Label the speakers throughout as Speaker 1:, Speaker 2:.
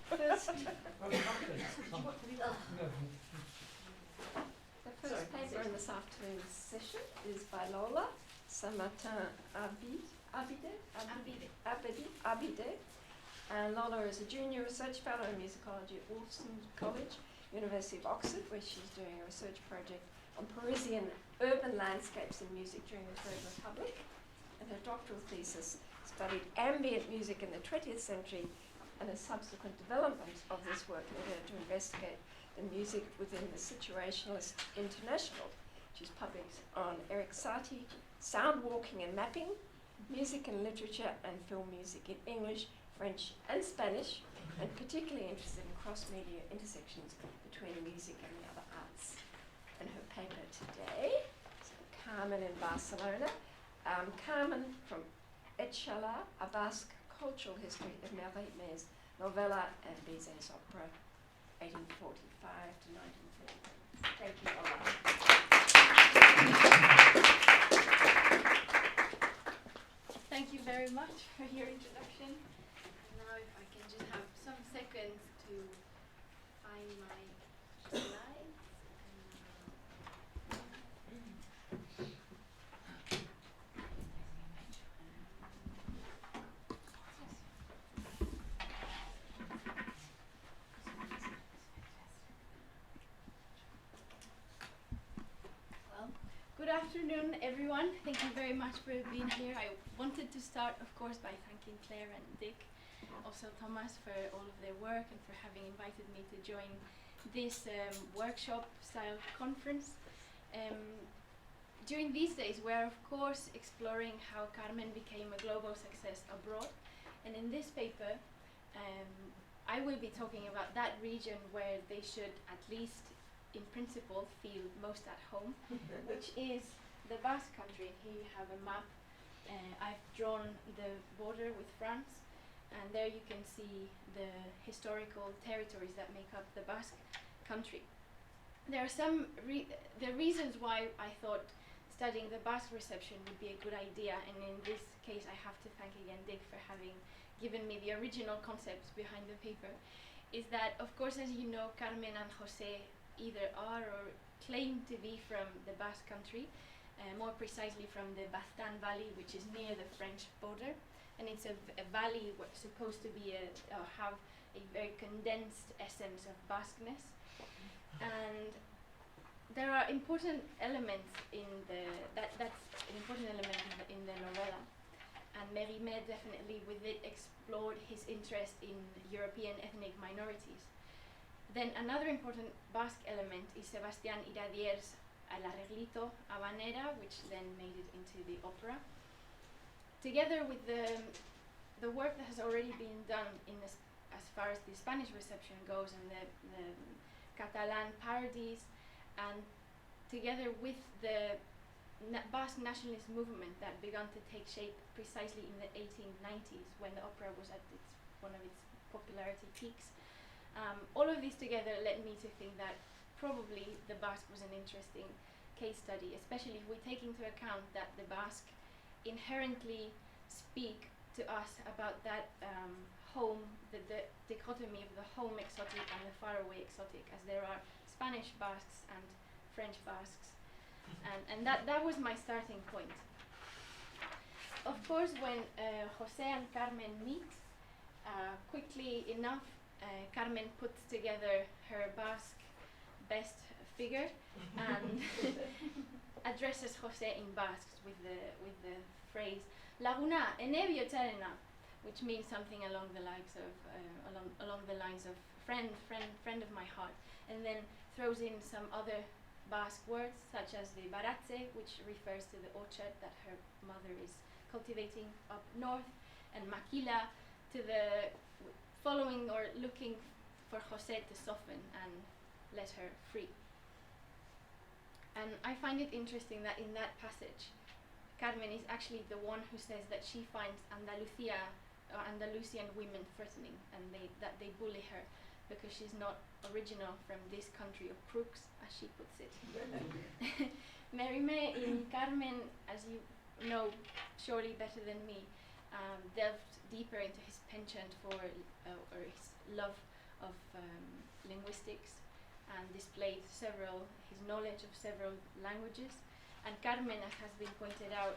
Speaker 1: First, the first
Speaker 2: Sorry.
Speaker 1: paper in this afternoon's session is by Lola, Saint-Martin Arbide. And Lola is a junior research fellow in musicology at Wolfson College, University of Oxford, where she's doing a research project on Parisian urban landscapes in music during the Third Republic. And her doctoral thesis studied ambient music in the 20th century, and a subsequent development of this work led her to investigate the music within the Situationalist International. She's published on Eric Satie, sound walking and mapping, music and literature, and film music in English, French, and Spanish, and particularly interested in cross-media intersections between music and the other arts. And her paper today is Carmen in Barcelona. Carmen from Etchalar, a Basque cultural history of Mérimée, Novella, and Bizet's opera, 1845 to 1930. Thank you, Lola.
Speaker 3: Thank you very much for your introduction. And now if I can just have some seconds to find my slides. Good afternoon, everyone. Thank you very much for being here. I wanted to start, of course, by thanking Claire and Dick, also Thomas, for all of their work and for having invited me to join this workshop-style conference. During these days, we're, of course, exploring how Carmen became a global success abroad. And in this paper, I will be talking about that region where they should at least in principle feel most at home, which is the Basque country. Here you have a map. I've drawn the border with France, and there you can see the historical territories that make up the Basque country. There are some the reasons why I thought studying the Basque reception would be a good idea, and in this case I have to thank again Dick for having given me the original concepts behind the paper, is that, of course, as you know, Carmen and Jose either are or claim to be from the Basque country, more precisely from the Baztán Valley, which is near the French border, and it's a valley what's supposed to be have a very condensed essence of Basqueness. And there are important elements in that's an important element in the novella, and Mérimée definitely with it explored his interest in European ethnic minorities. Then another important Basque element is Sebastián Iradier's El Arreglito Habanera, which then made it into the opera. Together with the work that has already been done in this, as far as the Spanish reception goes, and the Catalan parodies, and together with the Basque nationalist movement that began to take shape precisely in the 1890s when the opera was at one of its popularity peaks. All of these together led me to think that probably the Basque was an interesting case study, especially if we take into account that the Basque inherently speak to us about that home, the dichotomy of the home exotic and the faraway exotic, as there are Spanish Basques and French Basques. And that was my starting point. Of course, when Jose and Carmen meet, quickly enough, Carmen puts together her Basque best figure and addresses Jose in Basque with the phrase "Laguna enebio txarena," which means something along the lines of friend of my heart, and then throws in some other Basque words such as the baratze, which refers to the orchard that her mother is cultivating up north, and maquila to the following or looking for Jose to soften and let her free. And I find it interesting that in that passage, Carmen is actually the one who says that she finds Andalusian women threatening, and that they bully her because she's not original from this country of crooks, as she puts it. Mérimée in Carmen, as you know surely better than me, delved deeper into his penchant for or his love of linguistics and displayed his knowledge of several languages. And Carmen, as has been pointed out,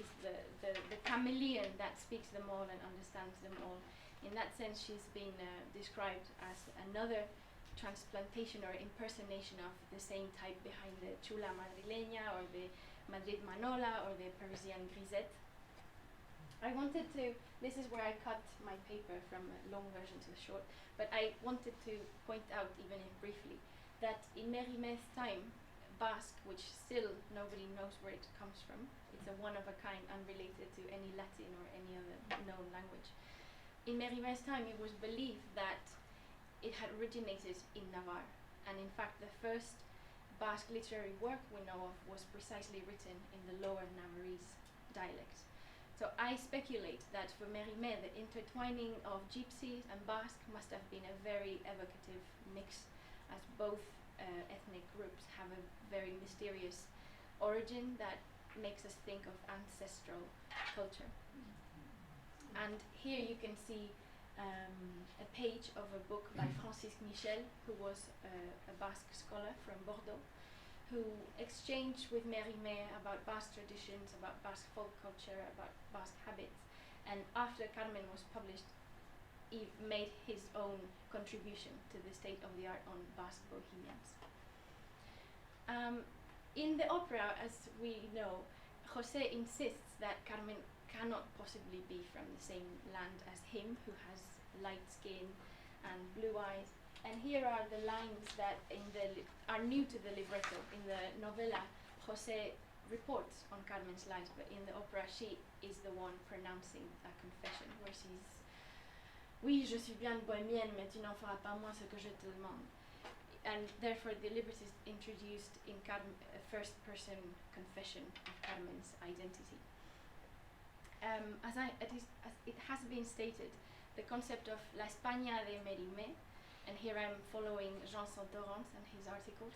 Speaker 3: is the chameleon that speaks them all and understands them all. In that sense, she's been described as another transplantation or impersonation of the same type behind the chula madrileña or the Madrid manola or the Parisian grisette. I wanted to, this is where I cut my paper from a long version to a short, but I wanted to point out, even if briefly, that in Mérimée's time, Basque, which still nobody knows where it comes from, it's a one-of-a-kind, unrelated to any Latin or any other known language. In Mérimèe's time, it was believed that it had originated in Navarre, and in fact the first Basque literary work we know of was precisely written in the lower Navarrese dialect. So I speculate that for Mérimée, the intertwining of Gypsies and Basque must have been a very evocative mix, as both ethnic groups have a very mysterious origin that makes us think of ancestral culture. And here you can see a page of a book by Francisque Michel, who was a Basque scholar from Bordeaux, who exchanged with Mérimée about Basque traditions, about Basque folk culture, about Basque habits. And after Carmen was published, he made his own contribution to the state of the art on Basque bohemians. In the opera, as we know, José insists that Carmen cannot possibly be from the same land as him, who has light skin and blue eyes. And here are the lines that are new to the libretto. In the novella, José reports on Carmen's lies, but in the opera, she is the one pronouncing a confession, where she's, oui, je suis bien bohémienne, mais tu n'en feras pas moins ce que je te demande. And therefore, the librettist introduced in a first-person confession of Carmen's identity. As it has been stated, the concept of La España de Mérimée, and here I'm following Jean Santorrance and his articles,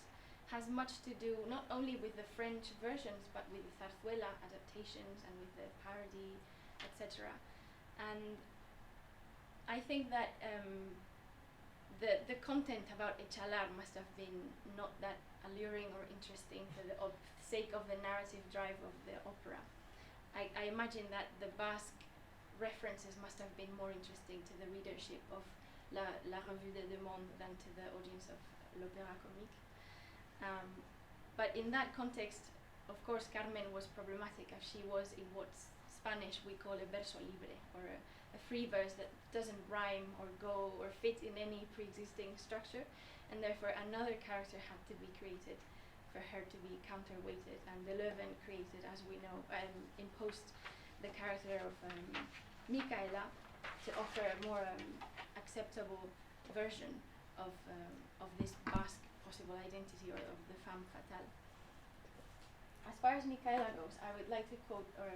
Speaker 3: has much to do not only with the French versions, but with the zarzuela adaptations and with the parody, etc. And I think that the content about Etchalar must have been not that alluring or interesting for the sake of the narrative drive of the opera. I imagine that the Basque references must have been more interesting to the readership of La Revue des Deux Mondes than to the audience of l'Opéra Comique. But in that context, of course, Carmen was problematic, as she was in what Spanish we call a verso libre, or a free verse that doesn't rhyme or go or fit in any pre-existing structure, and therefore another character had to be created for her to be counterweighted, and de Leuven created, as we know, imposed the character of Micaela to offer a more acceptable version of this Basque possible identity, or of the femme fatale. As far as Micaela goes, I would like to quote or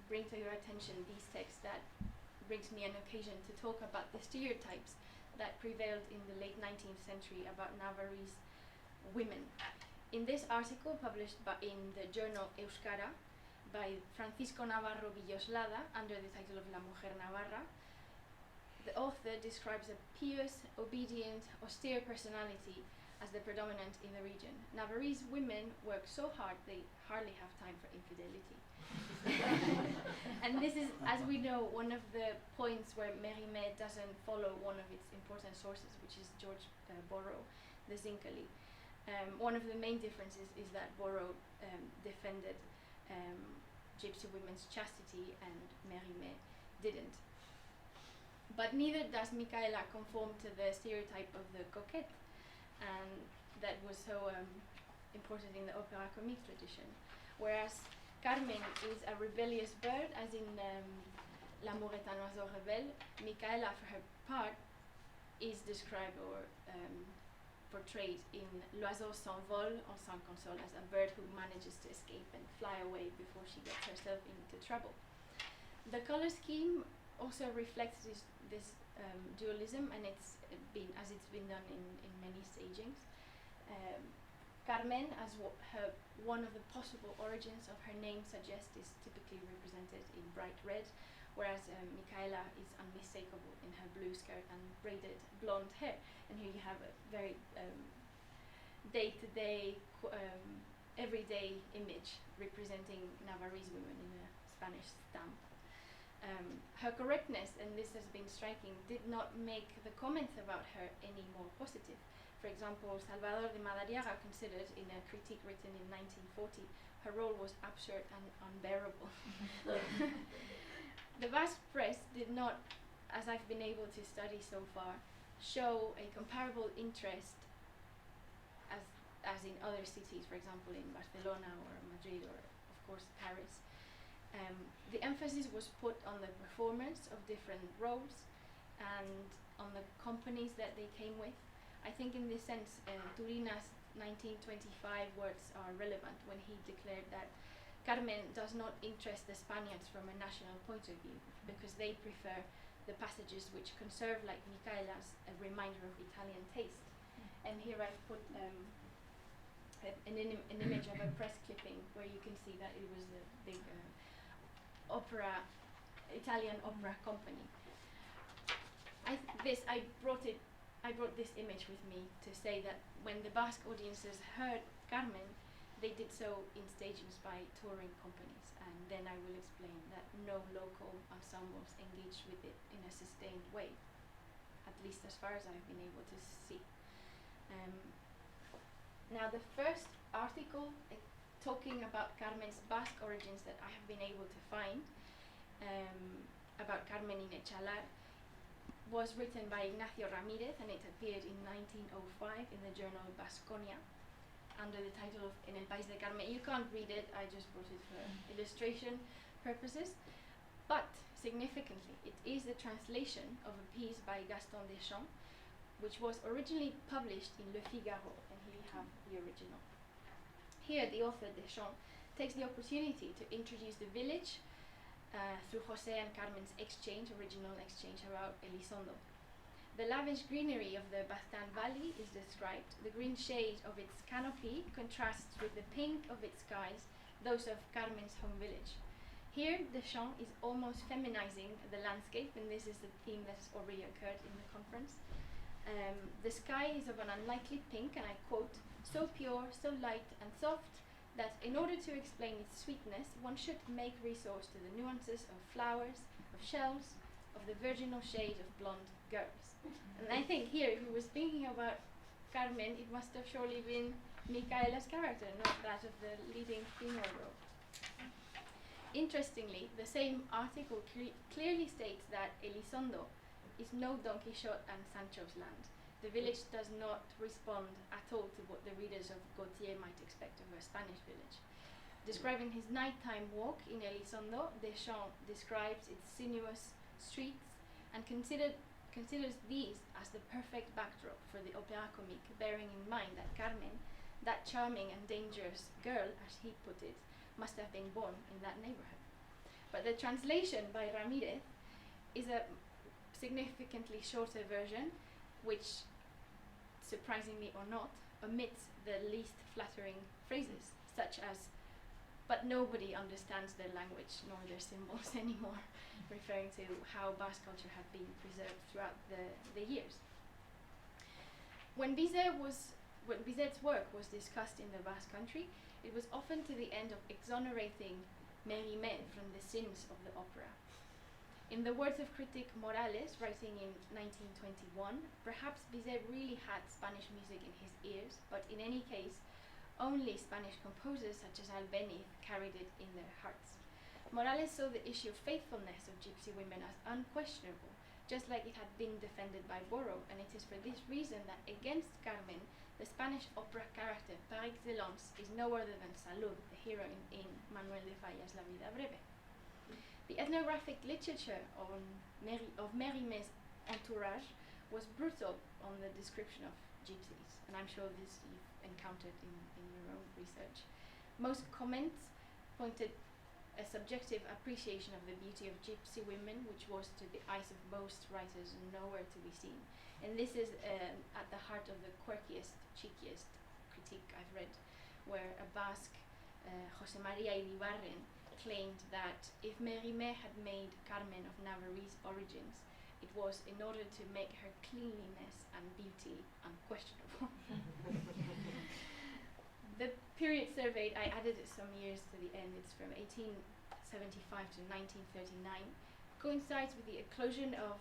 Speaker 3: bring to your attention these texts that brings me an occasion to talk about the stereotypes that prevailed in the late 19th century about Navarrese women. In this article, published in the journal Euskara by Francisco Navarro Villoslada under the title of La Mujer Navarra, the author describes a pious, obedient, austere personality as the predominant in the region. Navarrese women work so hard they hardly have time for infidelity. And this is, as we know, one of the points where Mérimée doesn't follow one of its important sources, which is George Borrow, the Zincali. One of the main differences is that Borrow defended Gypsy women's chastity and Mérimée didn't. But neither does Micaela conform to the stereotype of the coquette, and that was so important in the opéra comique tradition. Whereas Carmen is a rebellious bird, as in L'amour est un oiseau rebelle, Micaela, for her part, is described or portrayed in L'oiseau s'envole on sans console, as a bird who manages to escape and fly away before she gets herself into trouble. The color scheme also reflects this dualism, and it's been done in many stagings. Carmen, as one of the possible origins of her name suggests, is typically represented in bright red, whereas Micaela is unmistakable in her blue skirt and braided blonde hair. And here you have a very day-to-day, everyday image representing Navarrese women in a Spanish stamp. Her correctness, and this has been striking, did not make the comments about her any more positive. For example, Salvador de Madariaga considered in a critique written in 1940, her role was absurd and unbearable. The Basque press did not, as I've been able to study so far, show a comparable interest as in other cities, for example in Barcelona or Madrid or of course Paris. The emphasis was put on the performance of different roles and on the companies that they came with. I think in this sense, Turina's 1925 words are relevant when he declared that Carmen does not interest the Spaniards from a national point of view because they prefer the passages which conserve, like Micaela's, a reminder of Italian taste. And here I've put an image of a press clipping where you can see that it was a big Italian opera company. I brought this image with me to say that when the Basque audiences heard Carmen, they did so in stages by touring companies, and then I will explain that no local ensembles engaged with it in a sustained way, at least as far as I've been able to see. Now the first article talking about Carmen's Basque origins that I have been able to find about Carmen in Etchalar was written by Ignacio Ramírez, and it appeared in 1905 in the journal Baskonia under the title of En el País de Carmen. You can't read it, I just brought it for illustration purposes, but significantly it is the translation of a piece by Gaston Deschamps, which was originally published in Le Figaro, and here you have the original. Here the author Deschamps takes the opportunity to introduce the village through José and Carmen's original exchange about Elizondo. The lavish greenery of the Baztán Valley is described. The green shade of its canopy contrasts with the pink of its skies, those of Carmen's home village. Here, Deschamps is almost feminizing the landscape, and this is the theme that has already occurred in the conference. The sky is of an unlikely pink, and I quote, "so pure, so light and soft, that in order to explain its sweetness, one should make resource to the nuances of flowers, of shells, of the virginal shade of blonde girls." And I think here, if he was thinking about Carmen, it must have surely been Micaela's character, not that of the leading female role. Interestingly, the same article clearly states that Elizondo is no Don Quixote and Sancho's land. The village does not respond at all to what the readers of Gautier might expect of a Spanish village. Describing his nighttime walk in Elizondo, Deschamps describes its sinuous streets and considers these as the perfect backdrop for the opéra comique, bearing in mind that Carmen, that charming and dangerous girl, as he put it, must have been born in that neighborhood. But the translation by Ramírez is a significantly shorter version, which, surprisingly or not, omits the least flattering phrases, such as, "but nobody understands their language nor their symbols anymore," referring to how Basque culture had been preserved throughout the years. When Bizet's work was discussed in the Basque country, it was often to the end of exonerating Mérimée from the sins of the opera. In the words of critic Morales, writing in 1921, perhaps Bizet really had Spanish music in his ears, but in any case, only Spanish composers such as Albéniz carried it in their hearts. Morales saw the issue of faithfulness of gypsy women as unquestionable, just like it had been defended by Borrow, and it is for this reason that against Carmen, the Spanish opera character par excellence is no other than Salud, the hero in Manuel de Falla's La Vida Breve. The ethnographic literature of Mérimée's entourage was brutal on the description of gypsies, and I'm sure this you've encountered in your own research. Most comments pointed a subjective appreciation of the beauty of gypsy women, which was to the eyes of most writers nowhere to be seen. And this is at the heart of the quirkiest, cheekiest critique I've read, where a Basque, José María Iribarren, claimed that if Mérimée had made Carmen of Navarrese origins, it was in order to make her cleanliness and beauty unquestionable. The period surveyed, I added some years to the end, it's from 1875 to 1939, coincides with the eclosion of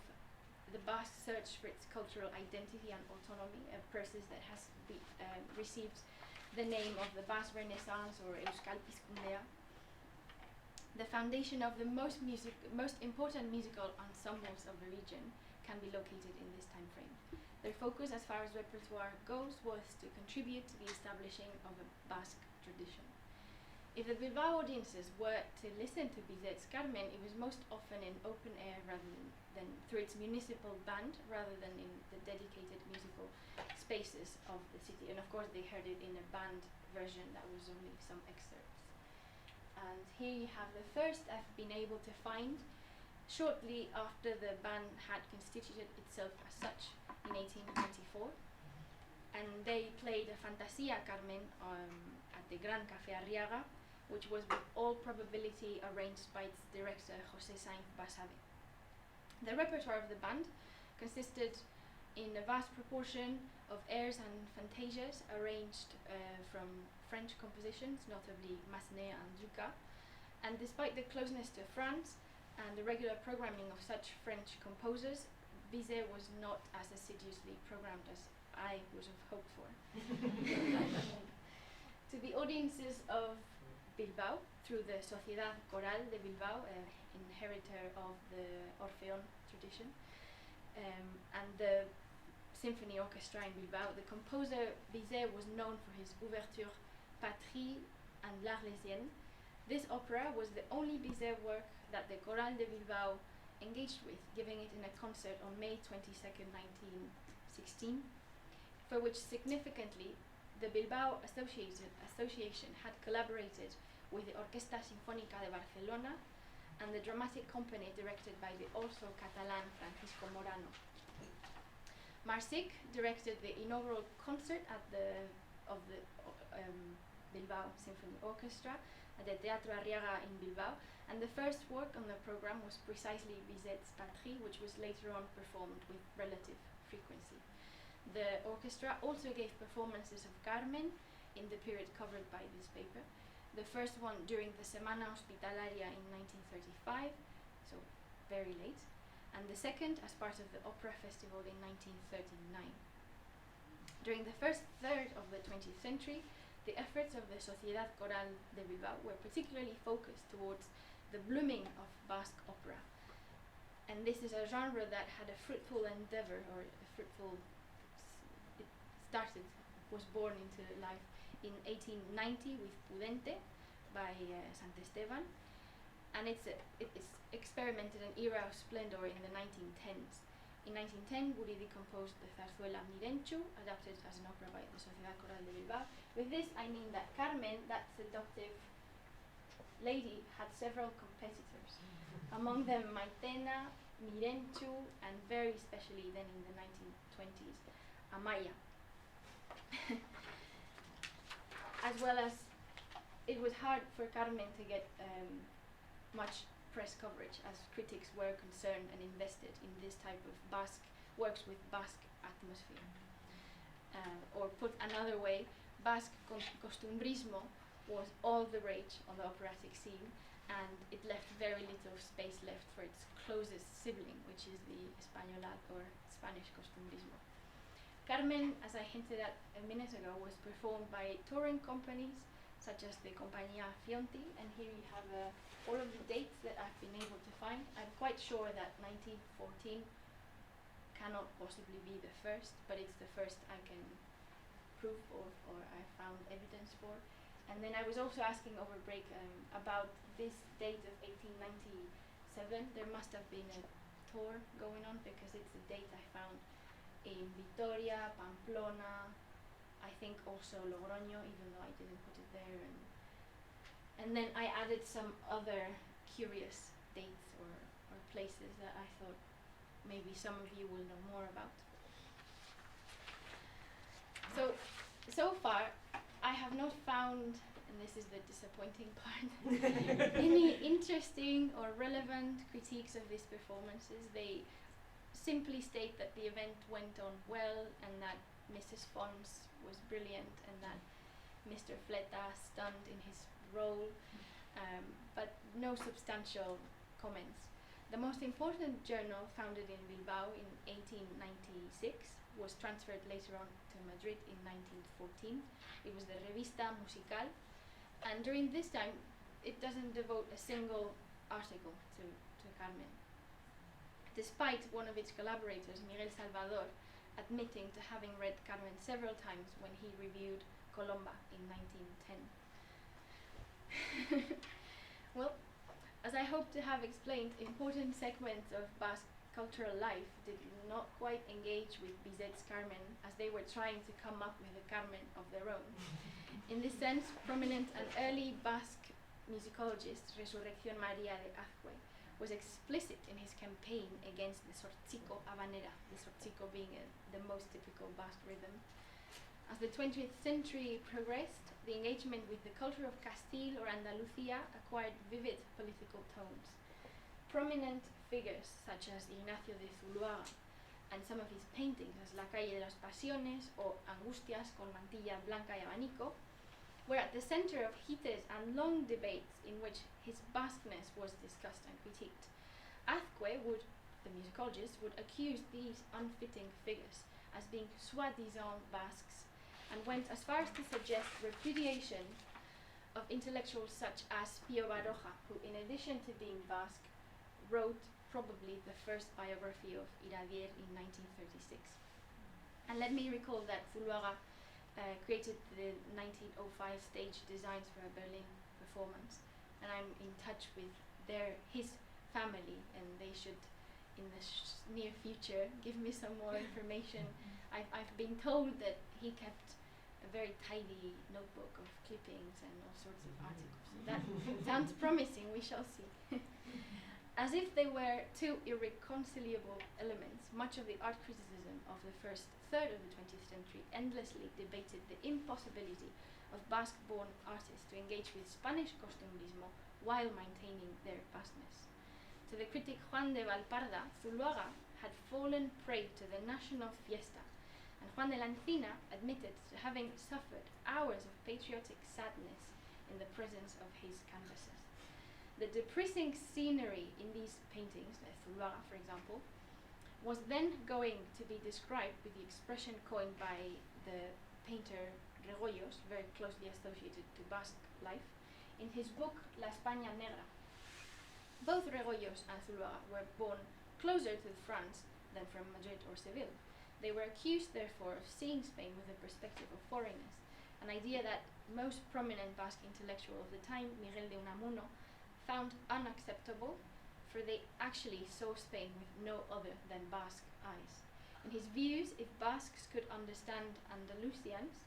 Speaker 3: the Basque search for its cultural identity and autonomy, a process that has received the name of the Basque Renaissance or Euskal Pizkundea. The foundation of the most important musical ensembles of the region can be located in this time frame. Their focus as far as repertoire goes was to contribute to the establishing of a Basque tradition. If the Bilbao audiences were to listen to Bizet's Carmen, it was most often in open air rather than through its municipal band rather than in the dedicated musical spaces of the city. And of course they heard it in a band version that was only some excerpts. And here you have the first I've been able to find shortly after the band had constituted itself as such in 1894. And they played a Fantasia Carmen at the Gran Café Arriaga, which was with all probability arranged by its director José Sainz Basabe. The repertoire of the band consisted in a vast proportion of airs and fantasias arranged from French compositions, notably Massenet and Dukas. And despite the closeness to France and the regular programming of such French composers, Bizet was not as assiduously programmed as I would have hoped for. To the audiences of Bilbao, through the Sociedad Coral de Bilbao, inheritor of the Orfeón tradition, and the symphony orchestra in Bilbao, the composer Bizet was known for his ouverture Patrie and L'Arlésienne. This opera was the only Bizet work that the Coral de Bilbao engaged with, giving it in a concert on May 22nd, 1916, for which significantly the Bilbao Association had collaborated with the Orquesta Sinfónica de Barcelona and the dramatic company directed by the also Catalan Francisco Morano. Marsic directed the inaugural concert of the Bilbao Symphony Orchestra at the Teatro Arriaga in Bilbao, and the first work on the program was precisely Bizet's Patrie, which was later on performed with relative frequency. The orchestra also gave performances of Carmen in the period covered by this paper. The first one during the Semana Hospitalaria in 1935, so very late, and the second as part of the Opera Festival in 1939. During the first third of the 20th century, the efforts of the Sociedad Coral de Bilbao were particularly focused towards the blooming of Basque opera. And this is a genre that had a fruitful endeavor, or a fruitful, was born into life in 1890 with Pudente by Santesteban, and it's experimented an era of splendor in the 1910s. In 1910, Guridi composed the zarzuela Mirenchu, adapted as an opera by the Sociedad Coral de Bilbao. With this, I mean that Carmen, that seductive lady, had several competitors, among them Maitena, Mirenchu, and very especially then in the 1920s, Amaya. As well as it was hard for Carmen to get much press coverage, as critics were concerned and invested in this type of Basque works with Basque atmosphere. Or put another way, Basque costumbrismo was all the rage on the operatic scene, and it left very little space left for its closest sibling, which is the Españolad or Spanish costumbrismo. Carmen, as I hinted at a minute ago, was performed by touring companies such as the Compañía Fionti, and here you have all of the dates that I've been able to find. I'm quite sure that 1914 cannot possibly be the first, but it's the first I can prove or I found evidence for. And then I was also asking over break about this date of 1897. There must have been a tour going on, because it's the date I found in Vitoria, Pamplona, I think also Logroño, even though I didn't put it there. And then I added some other curious dates or places that I thought maybe some of you will know more about. So far, I have not found, and this is the disappointing part, any interesting or relevant critiques of these performances. They simply state that the event went on well and that Mrs. Fons was brilliant and that Mr. Fleta stunned in his role, but no substantial comments. The most important journal, founded in Bilbao in 1896, was transferred later on to Madrid in 1914. It was the Revista Musical, and during this time it doesn't devote a single article to Carmen, despite one of its collaborators, Miguel Salvador, admitting to having read Carmen several times when he reviewed Colomba in 1910. Well, as I hope to have explained, important segments of Basque cultural life did not quite engage with Bizet's Carmen, as they were trying to come up with a Carmen of their own. In this sense, prominent and early Basque musicologist Resurrección María de Azcue was explicit in his campaign against the Zortziko habanera, the Zortziko being the most typical Basque rhythm. As the 20th century progressed, the engagement with the culture of Castile or Andalusia acquired vivid political tones. Prominent figures such as Ignacio de Zuloaga and some of his paintings as La calle de las pasiones or Angustias con mantilla blanca y abanico were at the center of heated and long debates in which his Basqueness was discussed and critiqued. Azcue the musicologist, would accuse these unfitting figures as being soi-disant Basques, and went as far as to suggest repudiation of intellectuals such as Pío Baroja, who, in addition to being Basque, wrote probably the first biography of Iradier in 1936. And let me recall that Zuloaga created the 1905 stage designs for a Berlin performance, and I'm in touch with his family, and they should, in the near future, give me some more information. I've been told that he kept a very tidy notebook of clippings and all sorts of articles. So that sounds promising, we shall see. As if they were two irreconcilable elements, much of the art criticism of the first third of the 20th century endlessly debated the impossibility of Basque-born artists to engage with Spanish costumbrismo while maintaining their Basqueness. To the critic Juan de Valparda, Zuloaga had fallen prey to the national fiesta, and Juan de la Encina admitted to having suffered hours of patriotic sadness in the presence of his canvases. The depressing scenery in these paintings, Zuloaga for example, was then going to be described with the expression coined by the painter Regoyos, very closely associated to Basque life, in his book La España Negra. Both Regoyos and Zuloaga were born closer to France than from Madrid or Seville. They were accused, therefore, of seeing Spain with the perspective of foreigners, an idea that most prominent Basque intellectual of the time, Miguel de Unamuno, found unacceptable, for they actually saw Spain with no other than Basque eyes. In his views, if Basques could understand Andalusians,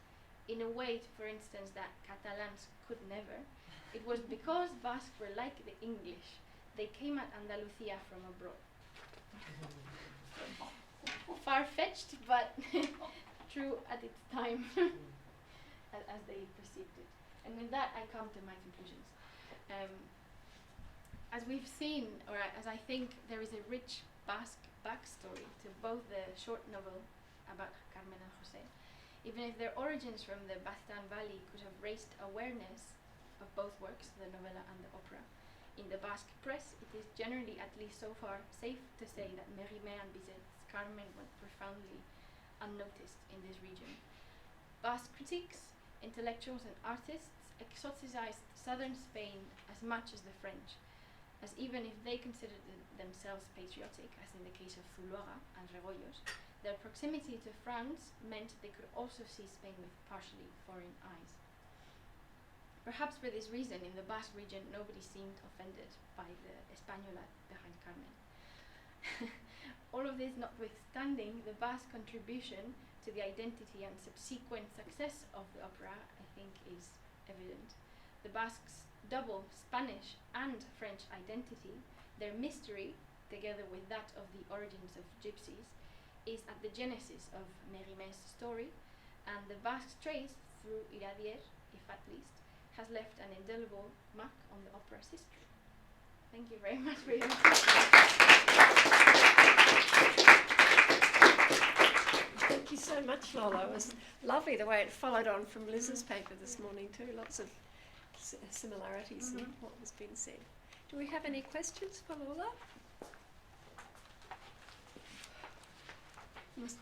Speaker 3: in a way, for instance, that Catalans could never, it was because Basques were like the English. They came at Andalusia from abroad. Far-fetched, but true at its time, as they perceived it. And with that, I come to my conclusions. As we've seen, or as I think, there is a rich Basque backstory to both the short novel about Carmen and José. Even if their origins from the Baztán Valley could have raised awareness of both works, the novella and the opera, in the Basque press, it is generally, at least so far, safe to say that Mérimée and Bizet's Carmen went profoundly unnoticed in this region. Basque critics, intellectuals and artists exoticized southern Spain as much as the French, as even if they considered themselves patriotic, as in the case of Zuloaga and Regoyos, their proximity to France meant they could also see Spain with partially foreign eyes. Perhaps for this reason, in the Basque region, nobody seemed offended by the Española behind Carmen. All of this notwithstanding, the Basque contribution to the identity and subsequent success of the opera, I think, is evident. The Basques' double Spanish and French identity, their mystery, together with that of the origins of gypsies, is at the genesis of Mérimée's story, and the Basque trace through Iradier, if at least, has left an indelible mark on the opera's history. Thank you very much for your attention.
Speaker 1: Thank you so much, Lola. It was lovely the way it followed on from Liz's paper this morning too. Lots of similarities in what was being said. Do we have any questions for Lola?
Speaker 2: Sorry,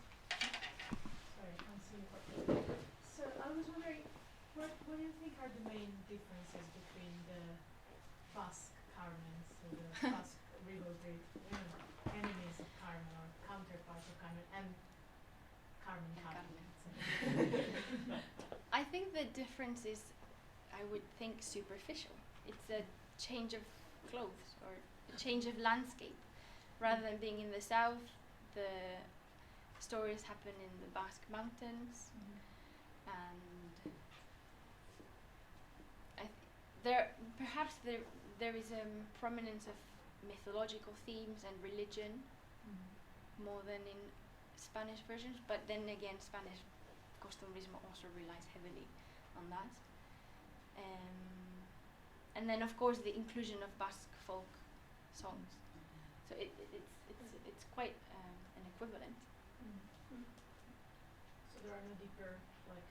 Speaker 2: I'm seeing So I was wondering, what do you think are the main differences between the Basque Carmen, so the Basque rivalry, enemies of Carmen or counterparts of Carmen, and Carmen.
Speaker 3: I think the difference is, I would think, superficial. It's a change of clothes or a change of landscape. Rather than being in the south, the stories happen in the Basque mountains, and there is a prominence of mythological themes and religion more than in Spanish versions, but then again Spanish costumbrismo also relies heavily on that. And then of course the inclusion of Basque folk songs. So it's quite an equivalent.
Speaker 2: So there are no deeper, like,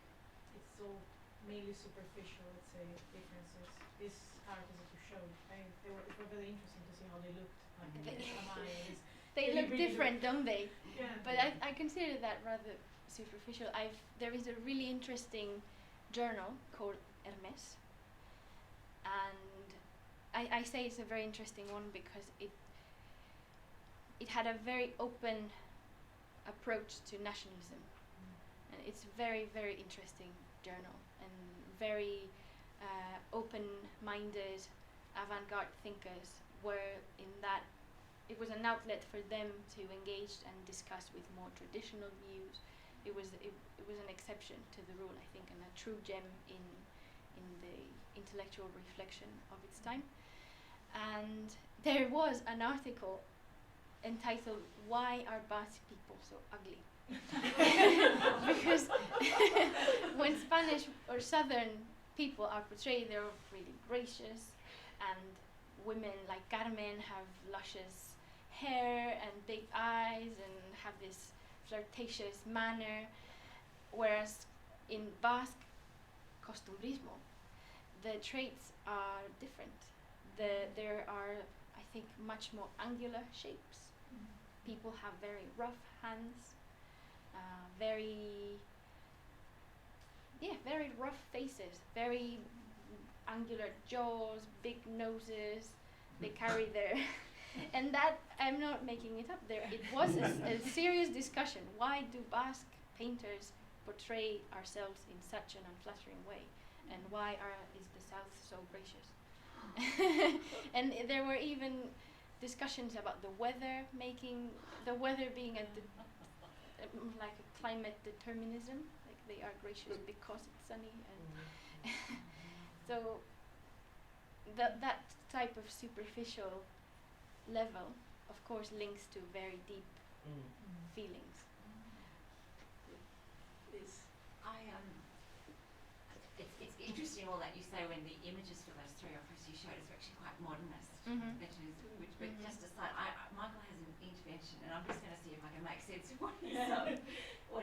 Speaker 2: it's all mainly superficial, let's say, differences. These characters that you showed, it were very interesting to see how they looked. Like,
Speaker 3: they look different, don't they?
Speaker 2: Yeah.
Speaker 3: But I consider that rather superficial. There is a really interesting journal called Hermes, and I say it's a very interesting one because it had a very open approach to nationalism, and it's a very, very interesting journal and very open-minded avant-garde thinkers were in that. It was an outlet for them to engage and discuss with more traditional views. It was an exception to the rule, I think, and a true gem in the intellectual reflection of its time. And there was an article entitled "Why Are Basque People So Ugly?" Because when Spanish or Southern people are portrayed, they're really gracious, and women like Carmen have luscious hair and big eyes and have this flirtatious manner, whereas in Basque costumbrismo, the traits are different. There are, I think, much more angular shapes. People have very rough hands, very rough faces, very angular jaws, big noses. They carry their and that, I'm not making it up. It was a serious discussion. Why do Basque painters portray ourselves in such an unflattering way, and why is the South so gracious? And there were even discussions about the weather being like a climate determinism, like they are gracious because it's sunny, and so that type of superficial level, of course, links to very deep feelings.
Speaker 4: It's interesting all that you say when the images for those three operas you showed us are actually quite modernist. But just aside, Michael has an intervention, and I'm just going to see if I can make sense of what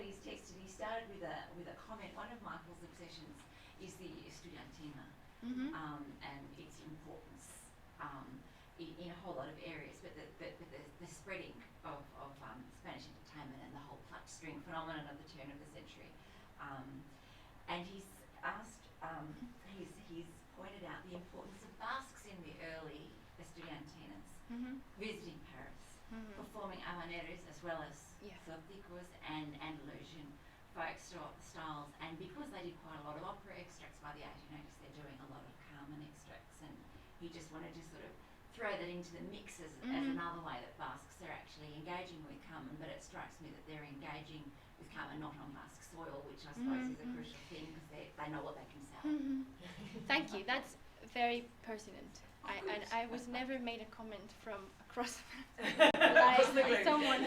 Speaker 4: he's texted. He started with a comment. One of Michael's obsessions is the Estudiantina and its importance in a whole lot of areas, but the spreading of Spanish entertainment and the whole plucked string phenomenon of the turn of the century. And he's asked, he's pointed out the importance of Basques in the early Estudiantinas, visiting Paris, performing habaneros as well as flamencos and Andalusian folk styles, and because they did quite a lot of opera extracts by the 1880s, they're doing a lot of Carmen extracts, and he just wanted to sort of throw that into the mix as another way that Basques are actually engaging with Carmen, but it strikes me that they're engaging with Carmen not on Basque soil, which I suppose is a crucial thing because they know what they can sell.
Speaker 3: Thank you, that's very pertinent. I was never made a comment from across like someone.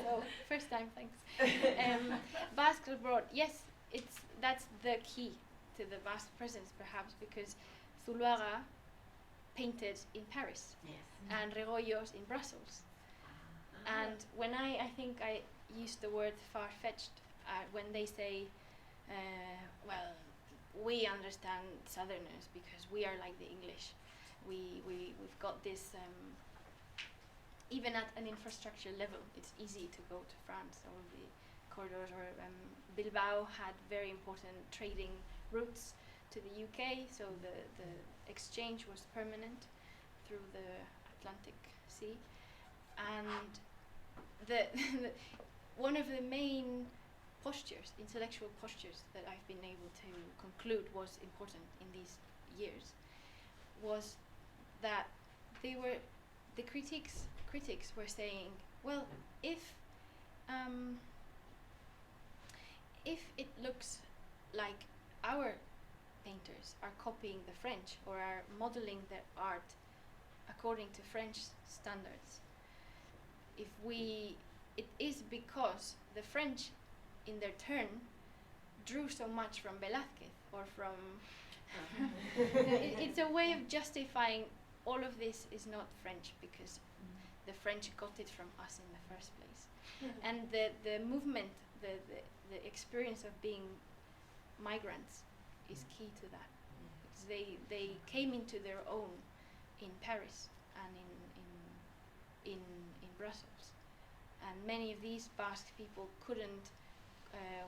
Speaker 3: So, first time, thanks. Basque Abroad, yes, that's the key to the Basque presence, perhaps because Zuloaga painted in Paris
Speaker 4: Yes.
Speaker 3: and Regoyos in Brussels. And when I think I used the word far-fetched when they say, well, we understand Southerners because we are like the English. We've got this, even at an infrastructure level, it's easy to go to France. All the corridors, or Bilbao had very important trading routes to the UK, so the exchange was permanent through the Atlantic Sea. And one of the main postures, intellectual postures, that I've been able to conclude was important in these years was that the critics were saying, well, if it looks like our painters are copying the French or are modeling their art according to French standards, it is because the French in their turn drew so much from Velázquez or from it's a way of justifying all of this is not French because the French got it from us in the first place. And the movement, the experience of being migrants is key to that, because they came into their own in Paris and in Brussels, and many of these Basque people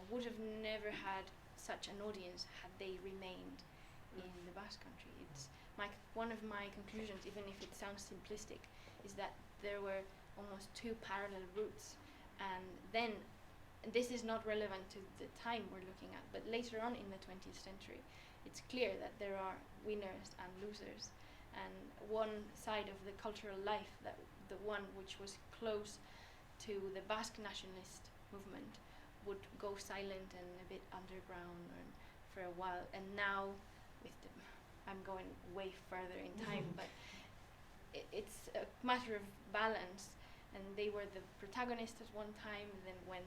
Speaker 3: would have never had such an audience had they remained in the Basque country. It's one of my conclusions, even if it sounds simplistic, is that there were almost two parallel routes, and then this is not relevant to the time we're looking at, but later on in the 20th century, it's clear that there are winners and losers, and one side of the cultural life, that the one which was close to the Basque nationalist movement, would go silent and a bit underground for a while, and now I'm going way further in time, but it's a matter of balance, and they were the protagonists at one time, and then when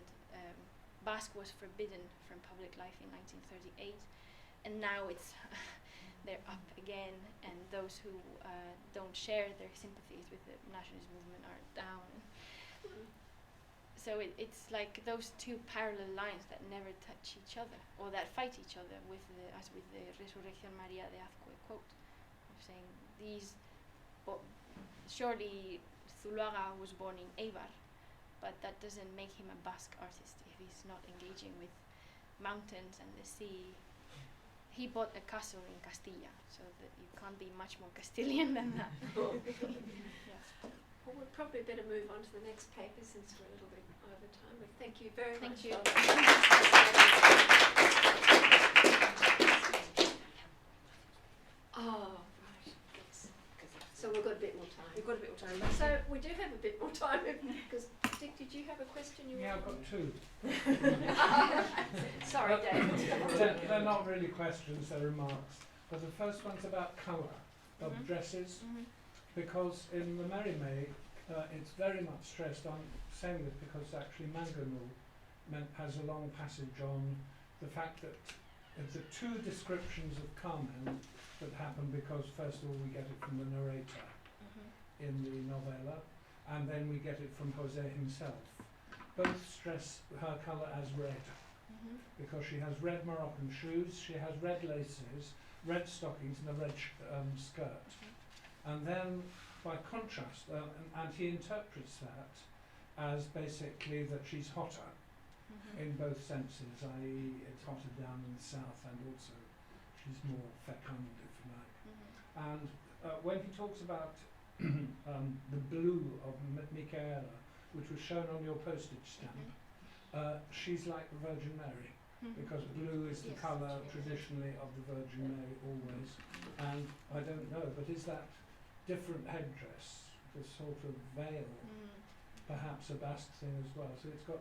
Speaker 3: Basque was forbidden from public life in 1938, and now it's they're up again, and those who don't share their sympathies with the nationalist movement are down. So it's like those two parallel lines that never touch each other, or that fight each other, as with the Resurrección María de Azcue quote, of saying surely Zuloaga was born in Eibar, but that doesn't make him a Basque artist if he's not engaging with mountains and the sea. He bought a castle in Castilla, so that you can't be much more Castilian than that. Yeah.
Speaker 1: Well, we'll probably better move on to the next paper since we're a little bit over time. But thank you very much.
Speaker 3: Thank you.
Speaker 1: Oh, right. So we've got a bit more time. We've got a bit more time. So we do have a bit more time because Dick, did you have a question?
Speaker 5: Yeah, I've got two.
Speaker 1: Sorry, David.
Speaker 5: They're not really questions, they're remarks. But the first one's about colour of dresses, because in the Mérimée it's very much stressed on saying this because actually Manganul has a long passage on the fact that the two descriptions of Carmen that happen, because first of all we get it from the narrator in the novella, and then we get it from Jose himself. Both stress her colour as red, because she has red Moroccan shoes, she has red laces, red stockings and a red skirt. And then by contrast, and he interprets that as basically that she's hotter in both senses, i.e. it's hotter down in the south, and also she's more fecund, if you like. And when he talks about the blue of Michaela, which was shown on your postage stamp, she's like the Virgin Mary, because blue is the colour traditionally of the Virgin Mary always. And I don't know, but is that different headdress, this sort of veil, perhaps a Basque thing as well? So it's got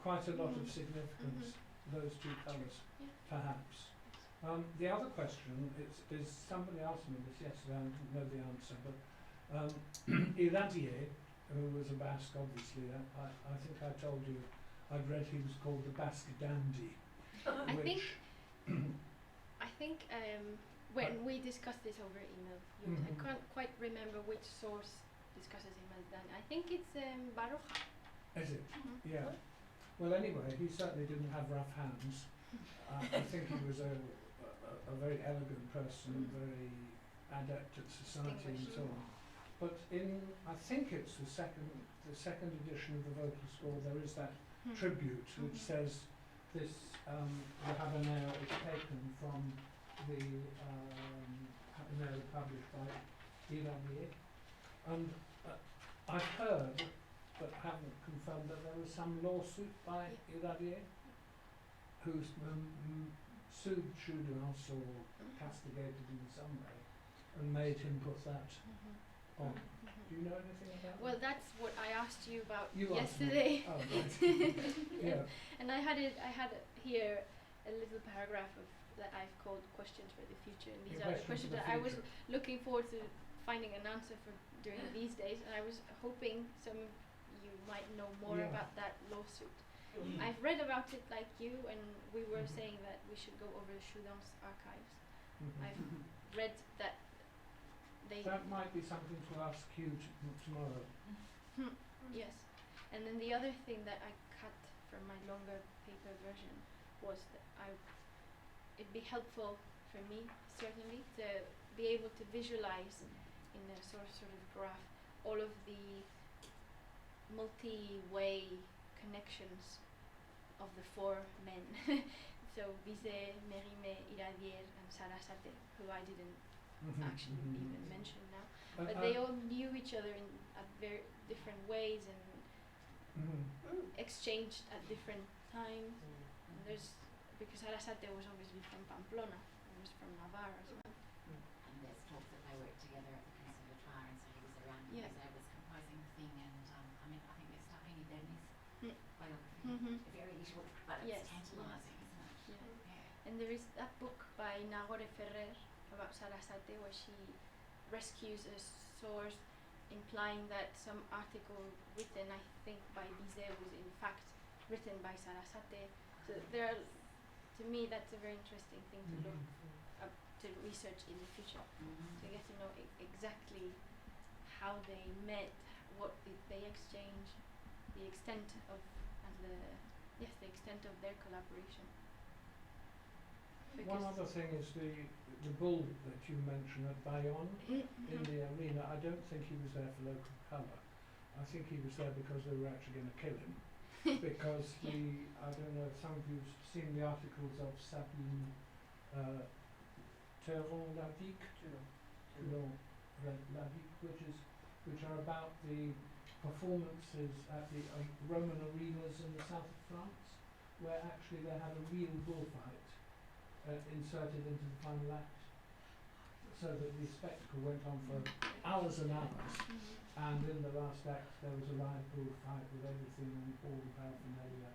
Speaker 5: quite a lot of significance, those two colours, perhaps. The other question is somebody asked me this yesterday, I didn't know the answer, but Iradier, who was a Basque, obviously, I think I told you, I'd read he was called the Basque dandy.
Speaker 3: I think when we discussed this over email, I
Speaker 5: Mhm.
Speaker 3: can't quite remember which source discusses him as done. I think it's Baroja.
Speaker 5: Is it?
Speaker 3: Mhm.
Speaker 5: Yeah. Well, anyway, he certainly didn't have rough hands. I think he was a very elegant person, very adept at society and so on. But I think it's the second edition of the vocal score, there is that tribute which says this habanero is taken from the habanero published by Iradier. And I've heard, but haven't confirmed, that there was some lawsuit by Iradier who sued Chudens or castigated in some way and made him put that on. Do you know anything about
Speaker 3: Well,
Speaker 5: that?
Speaker 3: that's what I asked you about
Speaker 5: You asked me.
Speaker 3: yesterday.
Speaker 5: Oh, right. Yeah.
Speaker 3: And I had here a little paragraph that I've called questions for the future, and these
Speaker 5: Yeah,
Speaker 3: are the
Speaker 5: questions
Speaker 3: questions
Speaker 5: for the
Speaker 3: that I was
Speaker 5: future.
Speaker 3: looking forward to finding an answer for during these days, and I was hoping some of you might know more
Speaker 5: Yeah.
Speaker 3: about that lawsuit. I've read about it like you, and we were
Speaker 5: Mhm.
Speaker 3: saying that we should go over Chudens' archives.
Speaker 5: Mhm.
Speaker 3: I've read that they
Speaker 5: That might be something to ask you tomorrow.
Speaker 3: Yes, and then the other thing that I cut from my longer paper version was that it'd be helpful for me certainly to be able to visualize in a sort of graph all of the multi-way connections of the four men. So Bizet, Mérimée, Iradier, and Sarasate, who I didn't actually even mention now. But they all knew each other in at very different ways and exchanged at different times. And because Sarasate was obviously from Pamplona, and was from Navarre as well.
Speaker 4: And there's talk that they worked together at the Conservatoire, and so he was around when Bizet was composing the thing. And I mean, I think there's stuff in Bernie's biography. Very little, but
Speaker 3: Yes,
Speaker 4: it's tantalising, isn't it?
Speaker 3: Yeah. And there is that book by Nagore Ferrer about Sarasate where she rescues a source implying that some article written, I think, by Bizet was in fact written by Sarasate. So to me, that's a very interesting thing to look up to research in the future, to get to know exactly how they met, what did they exchange, the extent of their collaboration.
Speaker 5: One other thing is the bull that you mentioned at Bayonne in the arena. I don't think he was there for local colour. I think he was there because they were actually going to kill him. Because I don't know if some of you've seen the articles of Sabine Teron-Lavic, which are about the performances at the Roman arenas in the south of France, where actually they had a real bullfight inserted into the final act, so that the spectacle went on for hours and hours, and in the last act there was a live bullfight with everything and all the paraphernalia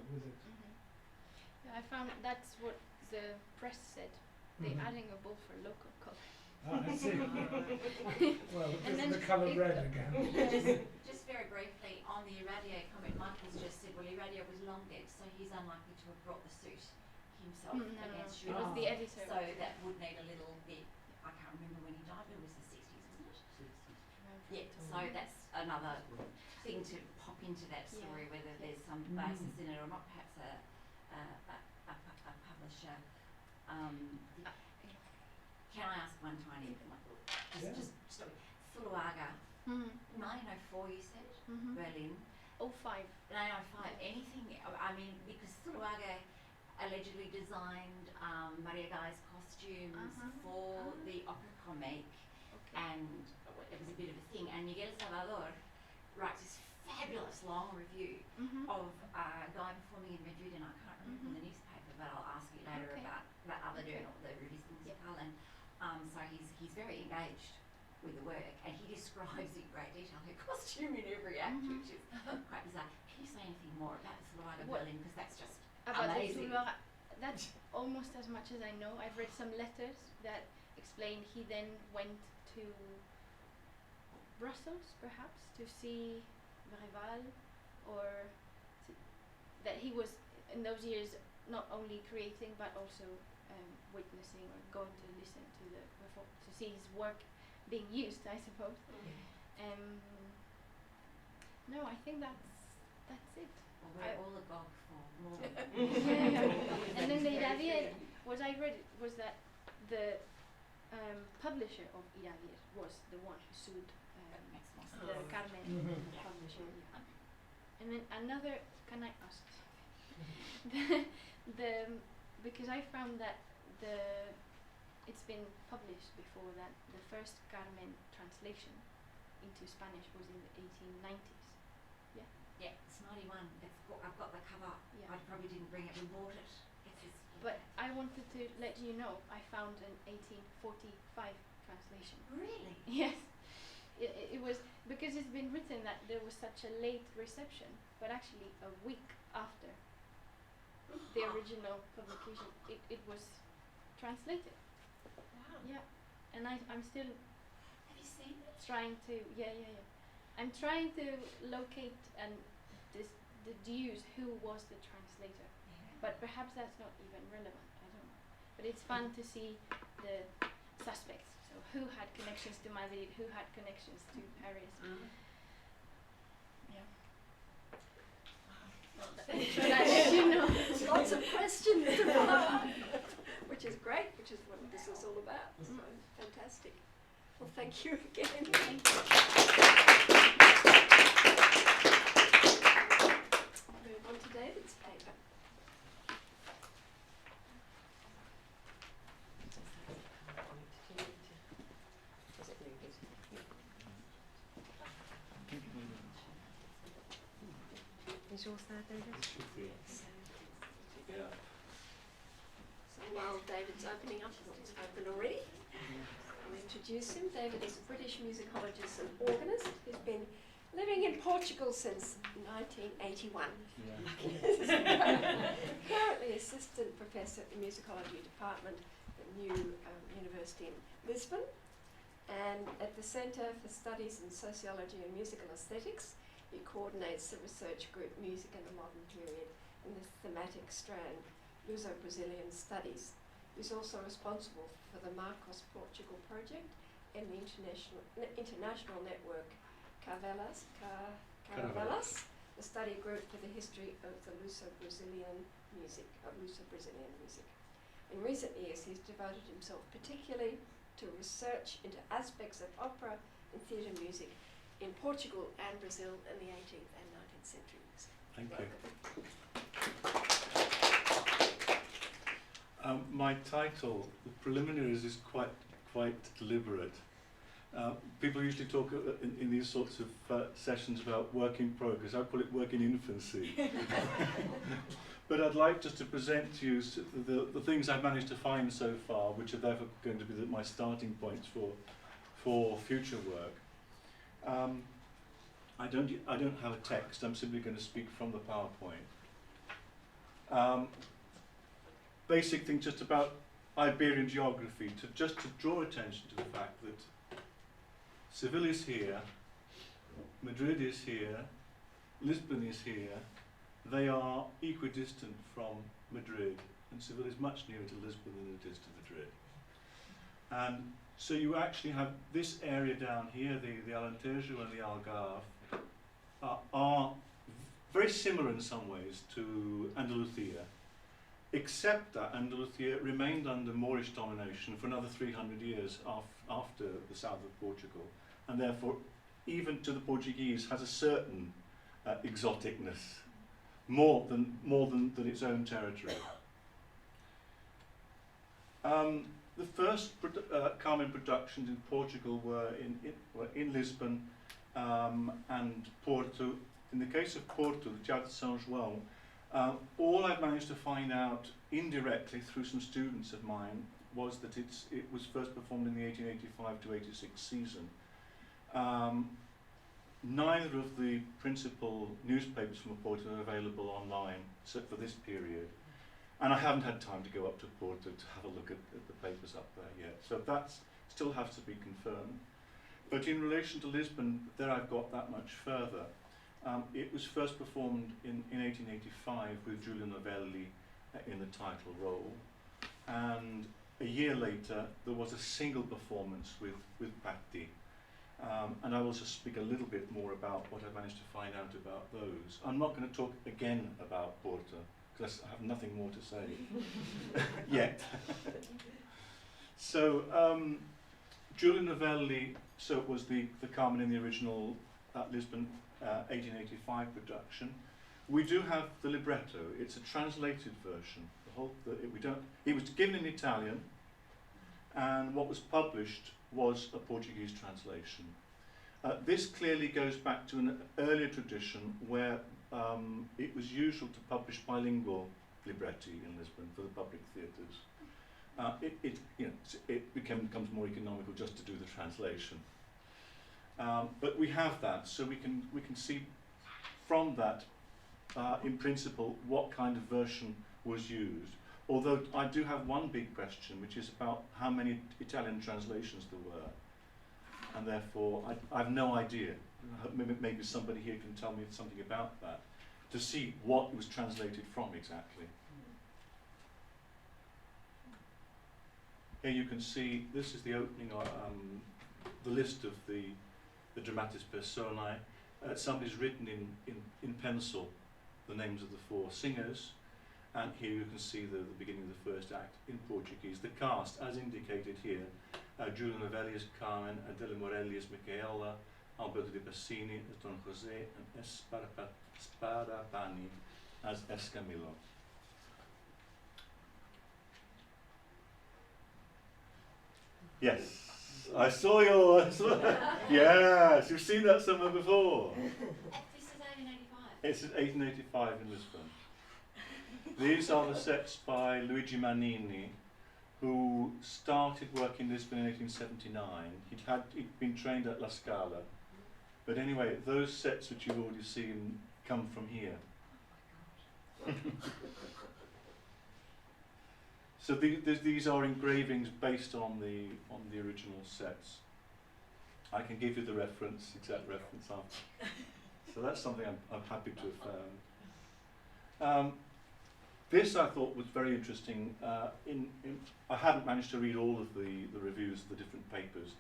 Speaker 5: with it.
Speaker 3: Yeah, I found that's what the press said. They're adding a bull for local colour.
Speaker 5: I see. Well,
Speaker 3: And
Speaker 5: this is
Speaker 3: then
Speaker 5: the colour
Speaker 3: it
Speaker 5: red again.
Speaker 4: Just very briefly on the Iradier comment, Michael's just said, well, Iradier was long dead, so he's unlikely to have brought the suit himself against
Speaker 3: It was
Speaker 4: Chudens.
Speaker 3: the editor.
Speaker 4: So that would need a little bit. I can't remember when he died, but it was the 60s, wasn't it? Yeah. So that's another thing to pop into that story, whether there's some basis in it or not. Perhaps a publisher. Can I ask one tiny bit, Michael? Just story. Zuluaga, 1904, you said, Berlin.
Speaker 3: 05.
Speaker 4: 1905. Anything? I mean, because Zuluaga allegedly designed Maria Guy's costumes for the opera comique, and it was a bit of a thing. And Miguel Salvador writes this fabulous long review of Guy performing in Madrid, and I can't remember from the newspaper, but I'll ask you later about other journal, the Revista Musical, and so he's very engaged with the work, and he describes in great detail her costume in every act, which is quite bizarre. Can you say anything more about the Zuluaga Berlin, because that's just
Speaker 3: About
Speaker 4: amazing.
Speaker 3: the Zuluaga, that's almost as much as I know. I've read some letters that explain he then went to Brussels, perhaps, to see Rival, that he was in those years not only creating but also witnessing or going to listen to to see his work being used, I suppose. No, I think that's it.
Speaker 4: Well, we're all agog for more.
Speaker 3: Yeah. And then the Iradier, what I read was that the publisher of Iradier was the one who sued
Speaker 4: That makes more sense.
Speaker 3: the Carmen publisher. And then another, can I ask? Because I found that it's been published before that the first Carmen translation into Spanish was in the 1890s.
Speaker 4: Yeah, it's 91. I've got the cover.
Speaker 3: Yeah.
Speaker 4: I probably didn't bring it. We bought it.
Speaker 3: But I wanted to let you know I found an 1845 translation.
Speaker 4: Really?
Speaker 3: Yes. It was because it's been written that there was such a late reception, but actually a week after the original publication, it was translated.
Speaker 2: Wow.
Speaker 3: Yeah. And I'm still
Speaker 4: Have you seen it?
Speaker 3: trying to I'm trying to locate the Jews who was the translator, but perhaps that's not even relevant. I don't know. But it's fun to see the suspects. So who had connections to Madrid? Who had connections to Paris? Yeah. You know.
Speaker 1: Lots of questions to follow up, which is great, which is what this is all about. So fantastic. Well, thank you again.
Speaker 3: Thank you.
Speaker 1: Move on to David's paper.
Speaker 6: Is yours there, David?
Speaker 1: So while David's opening up, it's open already. I'll introduce him. David is a British musicologist and organist who's been living in Portugal since 1981. Currently assistant professor at the musicology department at New University in Lisbon, and at the Centre for Studies in Sociology and Musical Aesthetics. He coordinates the research group Music in the Modern Period in the thematic strand Luso-Brazilian Studies. He's also responsible for the Marcos Portugal project and the international network Caravelas, the study group for the history of the Luso-Brazilian music. In recent years, he's devoted himself particularly to research into aspects of opera and theatre music in Portugal and Brazil in the 18th and 19th centuries.
Speaker 7: Thank you. My title, the preliminaries, is quite deliberate. People usually talk in these sorts of sessions about work in progress. I call it work in infancy. But I'd like just to present to you the things I've managed to find so far, which are therefore going to be my starting points for future work. I don't have a text. I'm simply going to speak from the PowerPoint. Basic thing just about Iberian geography, just to draw attention to the fact that Seville is here, Madrid is here, Lisbon is here. They are equidistant from Madrid, and Seville is much nearer to Lisbon than it is to Madrid. And so you actually have this area down here, the Alentejo and the Algarve, are very similar in some ways to Andalusia, except that Andalusia remained under Moorish domination for another 300 years after the south of Portugal, and therefore, even to the Portuguese, has a certain exoticness, more than its own territory. The first Carmen productions in Portugal were in Lisbon and Porto. In the case of Porto, the Teatro São João, all I've managed to find out indirectly through some students of mine was that it was first performed in the 1885 to 86 season. Neither of the principal newspapers from Porto are available online, except for this period. And I haven't had time to go up to Porto to have a look at the papers up there yet. So that still has to be confirmed. But in relation to Lisbon, there I've got that much further. It was first performed in 1885 with Giulio Novelli in the title role. and a year later there was a single performance with Patti. And I will just speak a little bit more about what I managed to find out about those. I'm not going to talk again about Porta, because I have nothing more to say yet. So, Giulio Novelli, so it was the Carmen in the original Lisbon 1885 production. We do have the libretto. It's a translated version. It was given in Italian, and what was published was a Portuguese translation. This clearly goes back to an earlier tradition where it was usual to publish bilingual libretti in Lisbon for the public theatres. It becomes more economical just to do the translation. But we have that, so we can see from that, in principle, what kind of version was used. Although I do have one big question, which is about how many Italian translations there were, and therefore I have no idea. Maybe somebody here can tell me something about that, to see what was translated from exactly. Here you can see, this is the opening, the list of the dramatis personae. Somebody's written in pencil the names of the four singers, and here you can see the beginning of the first act in Portuguese. The cast, as indicated here, Giulio Novelli as Carmen, Adele Morelli as Michaela, Alberto Di Bassini as Don José, and Sparapani as Escamillo. Yes, I saw yours. Yes, you've seen that somewhere before.
Speaker 4: This is 1885.
Speaker 7: It's 1885 in Lisbon. These are the sets by Luigi Mannini, who started work in Lisbon in 1879. He'd been trained at La Scala. But anyway, those sets which you've already seen come from here. So these are engravings based on the original sets. I can give you the exact reference after. So that's something I'm happy to have found. This I thought was very interesting. I haven't managed to read all of the reviews of the different papers,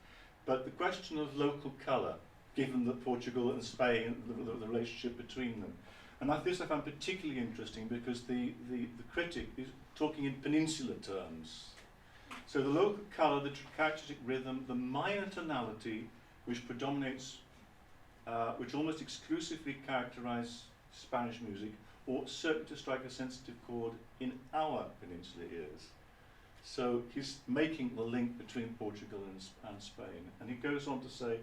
Speaker 7: but the question of local colour, given that Portugal and Spain, the relationship between them. And this I found particularly interesting because the critic is talking in peninsular terms. So the local colour, the characteristic rhythm, the minor tonality which predominates, which almost exclusively characterise Spanish music, or certainly to strike a sensitive chord in our peninsular ears. So he's making the link between Portugal and Spain. And he goes on to say,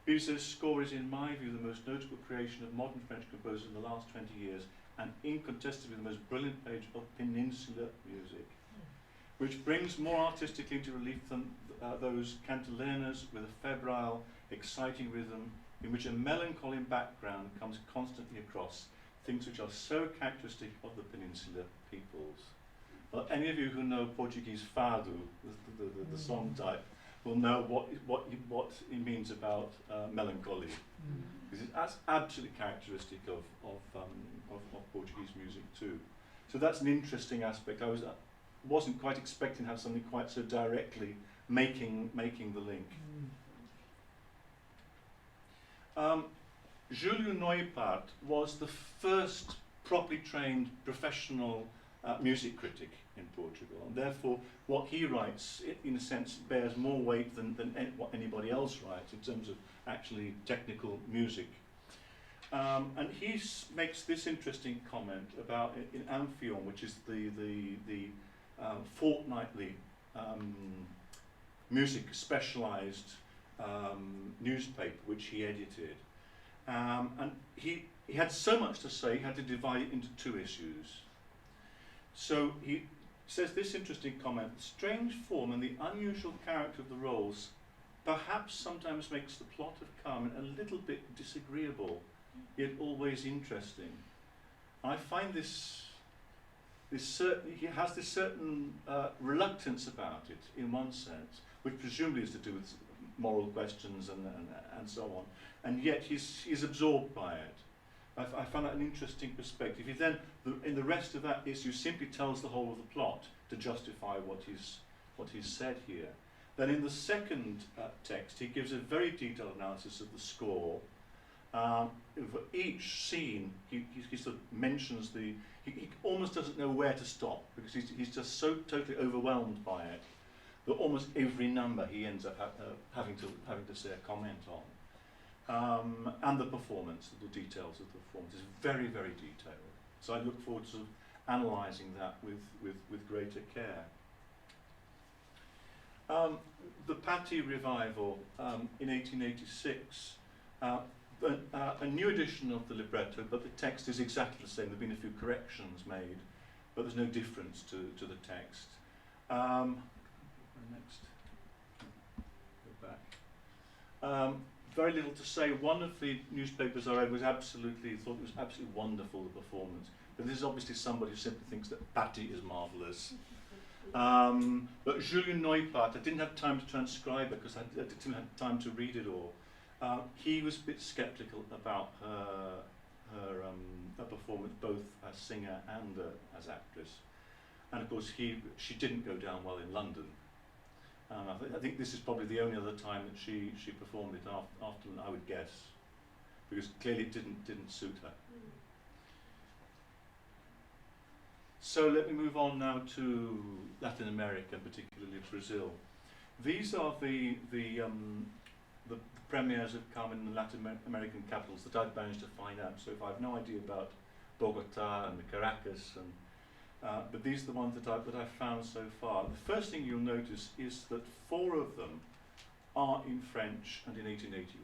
Speaker 7: Bizet's score is in my view the most notable creation of modern French composers in the last 20 years, and incontestably the most brilliant page of peninsular music, which brings more artistically into relief than those cantillenas with a febrile, exciting rhythm in which a melancholy background comes constantly across, things which are so characteristic of the peninsular peoples. Well, any of you who know Portuguese fado, the song type, will know what it means about melancholy, because that's absolutely characteristic of Portuguese music too. So that's an interesting aspect. I wasn't quite expecting to have something quite so directly making the link. Julio Neupart was the first properly trained professional music critic in Portugal, and therefore what he writes, in a sense, bears more weight than what anybody else writes in terms of actually technical music. And he makes this interesting comment about in Amphion, which is the fortnightly music specialised newspaper which he edited. And he had so much to say, he had to divide it into two issues. So he says this interesting comment: the strange form and the unusual character of the roles perhaps sometimes makes the plot of Carmen a little bit disagreeable, yet always interesting. I find he has this certain reluctance about it in one sense, which presumably is to do with moral questions and so on, and yet he's absorbed by it. I found that an interesting perspective. He then, in the rest of that issue, simply tells the whole of the plot to justify what he's said here. Then in the second text, he gives a very detailed analysis of the score. For each scene, he sort of mentions he almost doesn't know where to stop, because he's just so totally overwhelmed by it that almost every number he ends up having to say a comment on. And the performance, the details of the performance is very, very detailed. So I look forward to sort of analysing that with greater care. The Patti revival in 1886, a new edition of the libretto, but the text is exactly the same. There have been a few corrections made, but there's no difference to the text. Next, go back. Very little to say. One of the newspapers I read thought it was absolutely wonderful, the performance. But this is obviously somebody who simply thinks that Patti is marvellous. But Julien Neupart, I didn't have time to transcribe it because I didn't have time to read it all. He was a bit sceptical about her performance, both as singer and as actress. And of course, she didn't go down well in London. I think this is probably the only other time that she performed it after, I would guess, because clearly it didn't suit her. So let me move on now to Latin America, particularly Brazil. These are the premieres of Carmen in the Latin American capitals that I've managed to find out. So if I have no idea about Bogota and Caracas, but these are the ones that I've found so far. The first thing you'll notice is that 4 of them are in French and in 1881.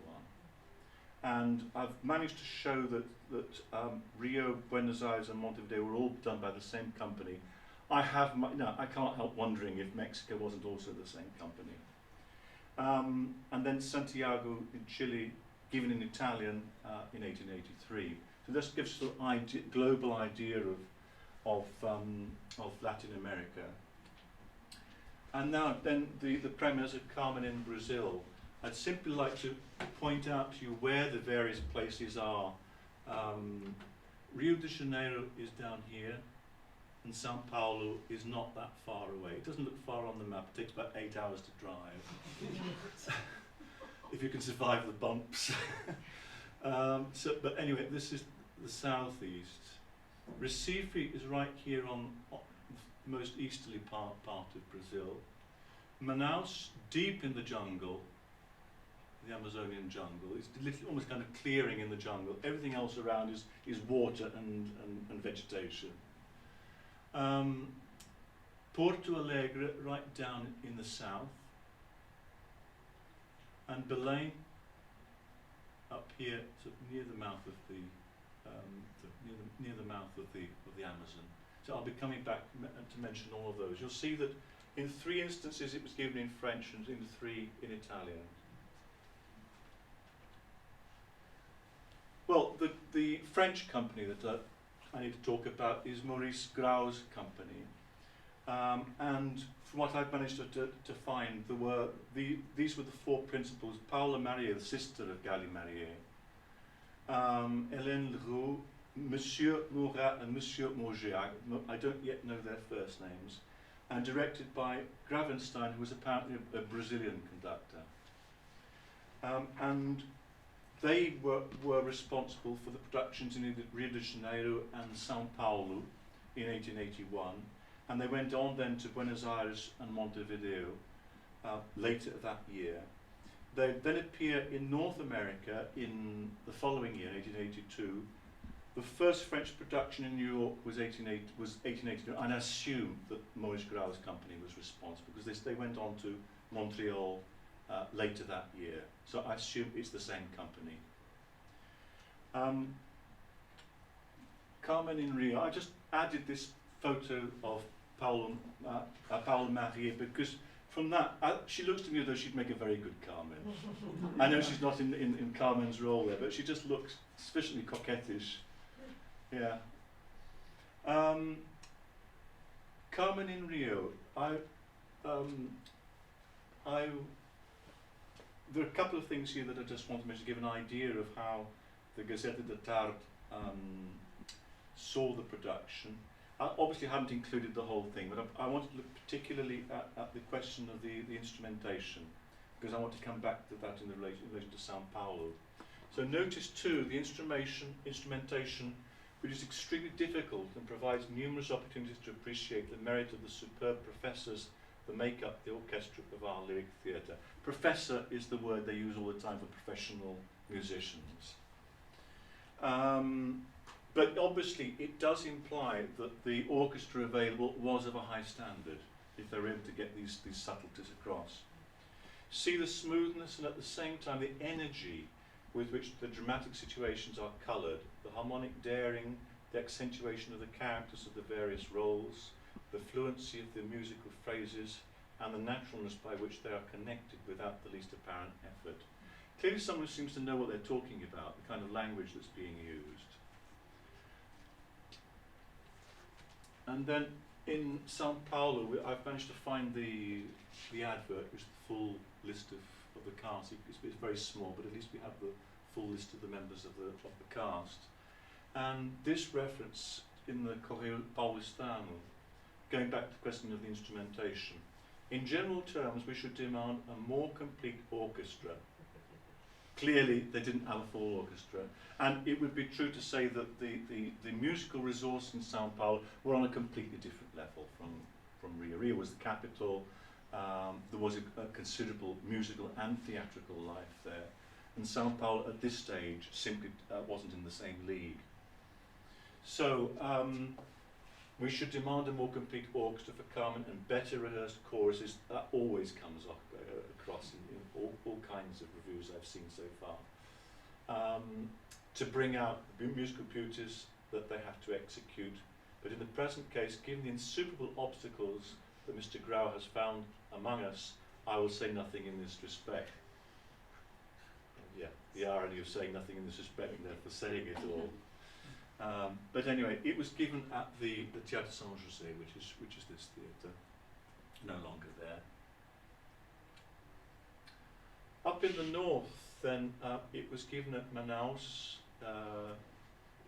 Speaker 7: And I've managed to show that Rio, Buenos Aires and Montevideo were all done by the same company. I can't help wondering if Mexico wasn't also the same company. And then Santiago in Chile, given in Italian in 1883. So this gives an global idea of Latin America. And now then the premieres of Carmen in Brazil. I'd simply like to point out to you where the various places are. Rio de Janeiro is down here, and Sao Paulo is not that far away. It doesn't look far on the map. It takes about 8 hours to drive, if you can survive the bumps. But anyway, this is the southeast. Recife is right here on the most easterly part of Brazil. Manaus, deep in the jungle, the Amazonian jungle. It's literally almost kind of clearing in the jungle. Everything else around is water and vegetation. Porto Alegre, right down in the south, and Belém, up here, sort of near the mouth of the near the mouth of the Amazon. So I'll be coming back to mention all of those. You'll see that in 3 instances it was given in French and in 3 in Italian. Well, the French company that I need to talk about is Maurice Grau's company. And from what I've managed to find, these were the 4 principals: Paula Marier, the sister of Gali Marier, Hélène Leroux, Monsieur Murat and Monsieur Mauger. I don't yet know their first names. And directed by Gravenstein, who was apparently a Brazilian conductor. And they were responsible for the productions in Rio de Janeiro and Sao Paulo in 1881. And they went on then to Buenos Aires and Montevideo later that year. They then appear in North America in the following year, 1882. The first French production in New York was 1882, and I assume that Maurice Grau's company was responsible, because they went on to Montreal later that year. So I assume it's the same company. Carmen in Rio. I just added this photo of Paula Marier, because from that, she looks to me as though she'd make a very good Carmen. I know she's not in Carmen's role there, but she just looks sufficiently coquettish. Yeah. Carmen in Rio. There are a couple of things here that I just want to mention to give an idea of how the Gazzetta de Tarde saw the production. I obviously haven't included the whole thing, but I wanted to look particularly at the question of the instrumentation, because I want to come back to that in relation to São Paulo. So notice too the instrumentation, which is extremely difficult and provides numerous opportunities to appreciate the merit of the superb professors that make up the orchestra of our lyric theatre. Professor is the word they use all the time for professional musicians. But obviously it does imply that the orchestra available was of a high standard, if they were able to get these subtleties across. See the smoothness and at the same time the energy with which the dramatic situations are coloured, the harmonic daring, the accentuation of the characters of the various roles, the fluency of the musical phrases, and the naturalness by which they are connected without the least apparent effort. Clearly someone who seems to know what they're talking about, the kind of language that's being used. And then in São Paulo, I've managed to find the advert, which is the full list of the cast. It's very small, but at least we have the full list of the members of the cast. And this reference in the Correio Paulistano, going back to the question of the instrumentation, in general terms, we should demand a more complete orchestra. Clearly, they didn't have a full orchestra. And it would be true to say that the musical resource in São Paulo were on a completely different level from Rio. Rio was the capital. There was a considerable musical and theatrical life there. And São Paulo at this stage simply wasn't in the same league. So we should demand a more complete orchestra for Carmen and better rehearsed choruses. That always comes across in all kinds of reviews I've seen so far. To bring out the musical beauties that they have to execute. But in the present case, given the insuperable obstacles that Mr. Grau has found among us, I will say nothing in this respect. Yeah, the irony of saying nothing in this respect and therefore saying it all. But anyway, it was given at the Théâtre Saint-José, which is this theatre, no longer there. Up in the north, then, it was given at Manaus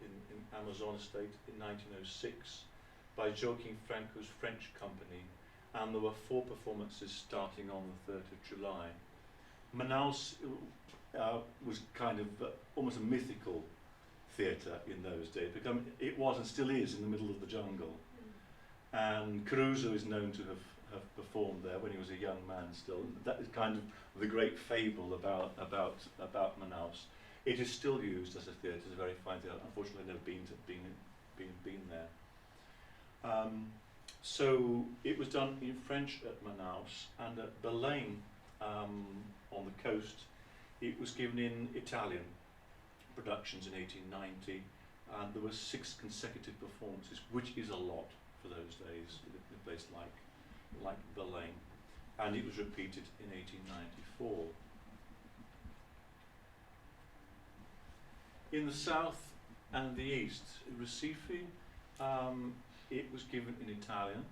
Speaker 7: in Amazon Estate in 1906 by Joaquim Franco's French company, and there were 4 performances starting on the 3rd of July. Manaus was kind of almost a mythical theatre in those days. It was and still is in the middle of the jungle. And Caruso is known to have performed there when he was a young man still. That is kind of the great fable about Manaus. It is still used as a theatre, it's a very fine theatre. Unfortunately, I've never been there. So it was done in French at Manaus, and at Belém on the coast, it was given in Italian productions in 1890, and there were 6 consecutive performances, which is a lot for those days in a place like Belém, and it was repeated in 1894. In the south and the east, Recife, it was given in Italian,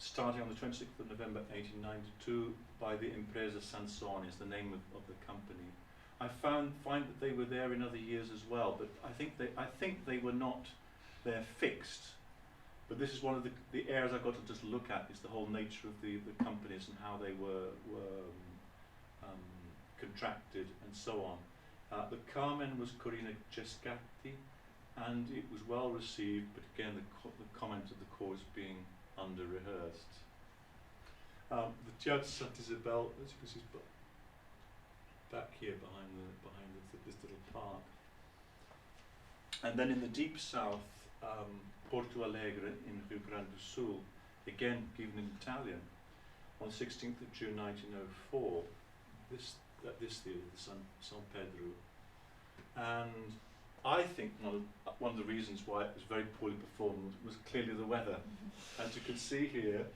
Speaker 7: starting on the 26th of November 1892 by the Impresa Sansone, is the name of the company. I find that they were there in other years as well, but I think they were not there fixed. But this is one of the areas I got to just look at, is the whole nature of the companies and how they were contracted and so on. The Carmen was Corina Gescatti, and it was well received, but again the comment of the chorus being under-rehearsed. The Teatro Santa Isabel, as you can see, is back here behind this little park. And then in the deep south, Porto Alegre in Rio Grande do Sul, again given in Italian, on 16th of June 1904, this theatre, the San Pedro. And I think one of the reasons why it was very poorly performed was clearly the weather. As you can see here,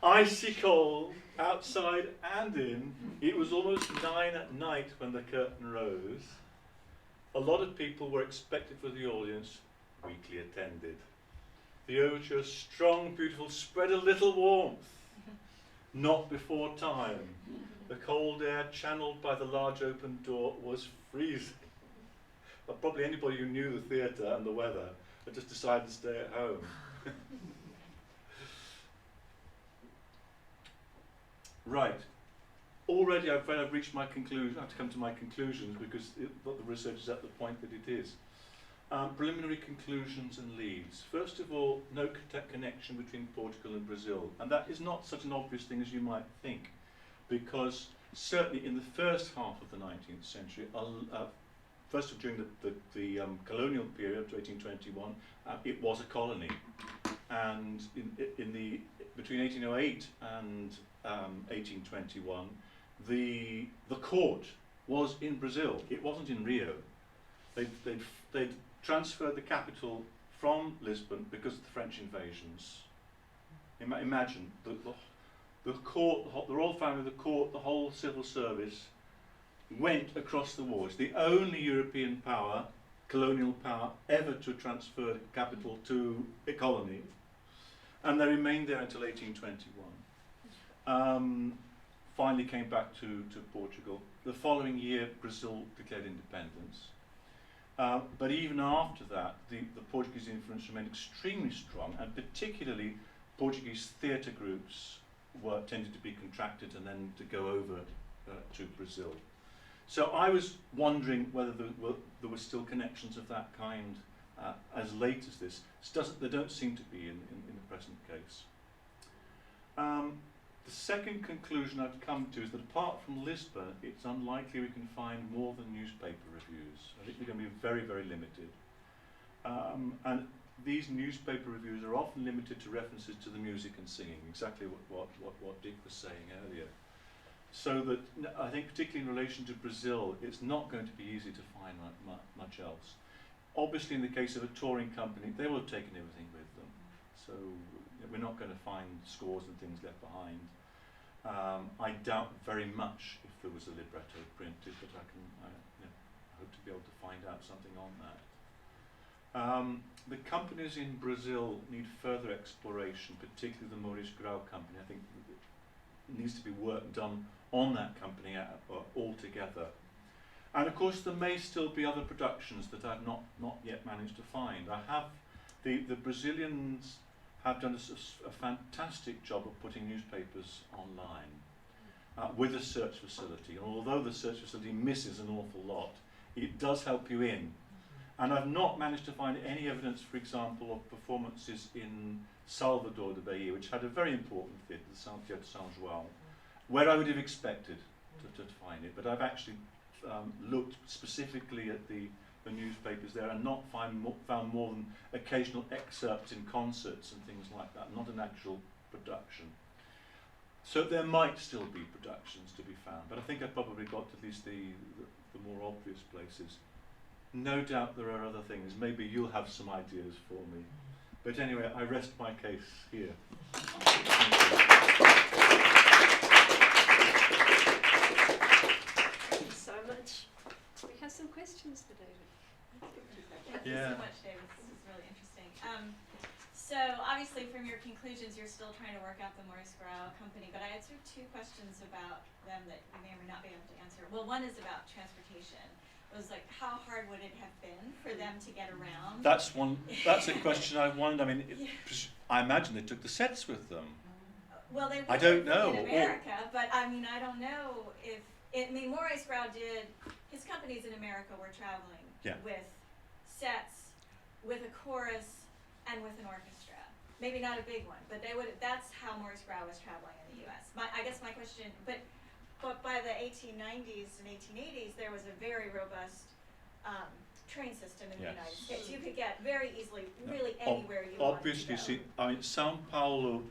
Speaker 7: icy cold outside and in. It was almost 9 at night when the curtain rose. A lot of people were expected for the audience, weakly attended. The overture, strong, beautiful, spread a little warmth. Not before time. The cold air channeled by the large open door was freezing. probably anybody who knew the theatre and the weather had just decided to stay at home. Right. Already I've reached my conclusion. I have to come to my conclusions because the research is at the point that it is. Preliminary conclusions and leads. First of all, no connection between Portugal and Brazil. And that is not such an obvious thing as you might think, because certainly in the first half of the 19th century, first of during the colonial period to 1821, it was a colony. And between 1808 and 1821, the court was in Brazil. It wasn't in Rio. They'd transferred the capital from Lisbon because of the French invasions. Imagine the court, the royal family, the court, the whole civil service went across the war. It's the only European power, colonial power, ever to transfer the capital to a colony, and they remained there until 1821. Finally came back to Portugal. The following year, Brazil declared independence. But even after that, the Portuguese influence remained extremely strong, and particularly Portuguese theatre groups tended to be contracted and then to go over to Brazil. So I was wondering whether there were still connections of that kind as late as this. There don't seem to be in the present case. The second conclusion I've come to is that apart from Lisbon, it's unlikely we can find more than newspaper reviews. I think they're going to be very, very limited. And these newspaper reviews are often limited to references to the music and singing, exactly what Dick was saying earlier. So that I think particularly in relation to Brazil, it's not going to be easy to find much else. Obviously in the case of a touring company, they will have taken everything with them. So we're not going to find scores and things left behind. I doubt very much if there was a libretto printed, but I hope to be able to find out something on that. The companies in Brazil need further exploration, particularly the Maurice Grau company. I think it needs to be work done on that company altogether. And of course there may still be other productions that I've not yet managed to find. The Brazilians have done a fantastic job of putting newspapers online with a search facility. And although the search facility misses an awful lot, it does help you in. And I've not managed to find any evidence, for example, of performances in Salvador de Bahia, which had a very important theatre, the Theatre São João, where I would have expected to find it. But I've actually looked specifically at the newspapers there and not found more than occasional excerpts in concerts and things like that, not an actual production. So there might still be productions to be found, but I think I've probably got at least the more obvious places. No doubt there are other things. Maybe you'll have some ideas for me. But anyway, I rest my case here.
Speaker 1: Thank you so much. We have some questions for David.
Speaker 2: Thank you so much, David. This is really interesting. So obviously from your conclusions, you're still trying to work out the Maurice Grau company, but I had sort of two questions about them that you may or may not be able to answer. Well, one is about transportation. It was like, how hard would it have been for them to get around?
Speaker 7: That's a question I wondered. I mean, I imagine they took the sets with them.
Speaker 2: Well, they
Speaker 7: I don't
Speaker 2: were
Speaker 7: know.
Speaker 2: in America, but I mean, I don't know if Maurice Grau did. His companies in America were traveling with sets, with a chorus, and with an orchestra. Maybe not a big one, but they would. That's how Maurice Grau was traveling in the U.S. I guess my question, but by the 1890s and 1880s, there was a very robust train system in the United States. You could get very easily, really anywhere you wanted to go.
Speaker 7: Obviously, see, I mean, Sao Paulo.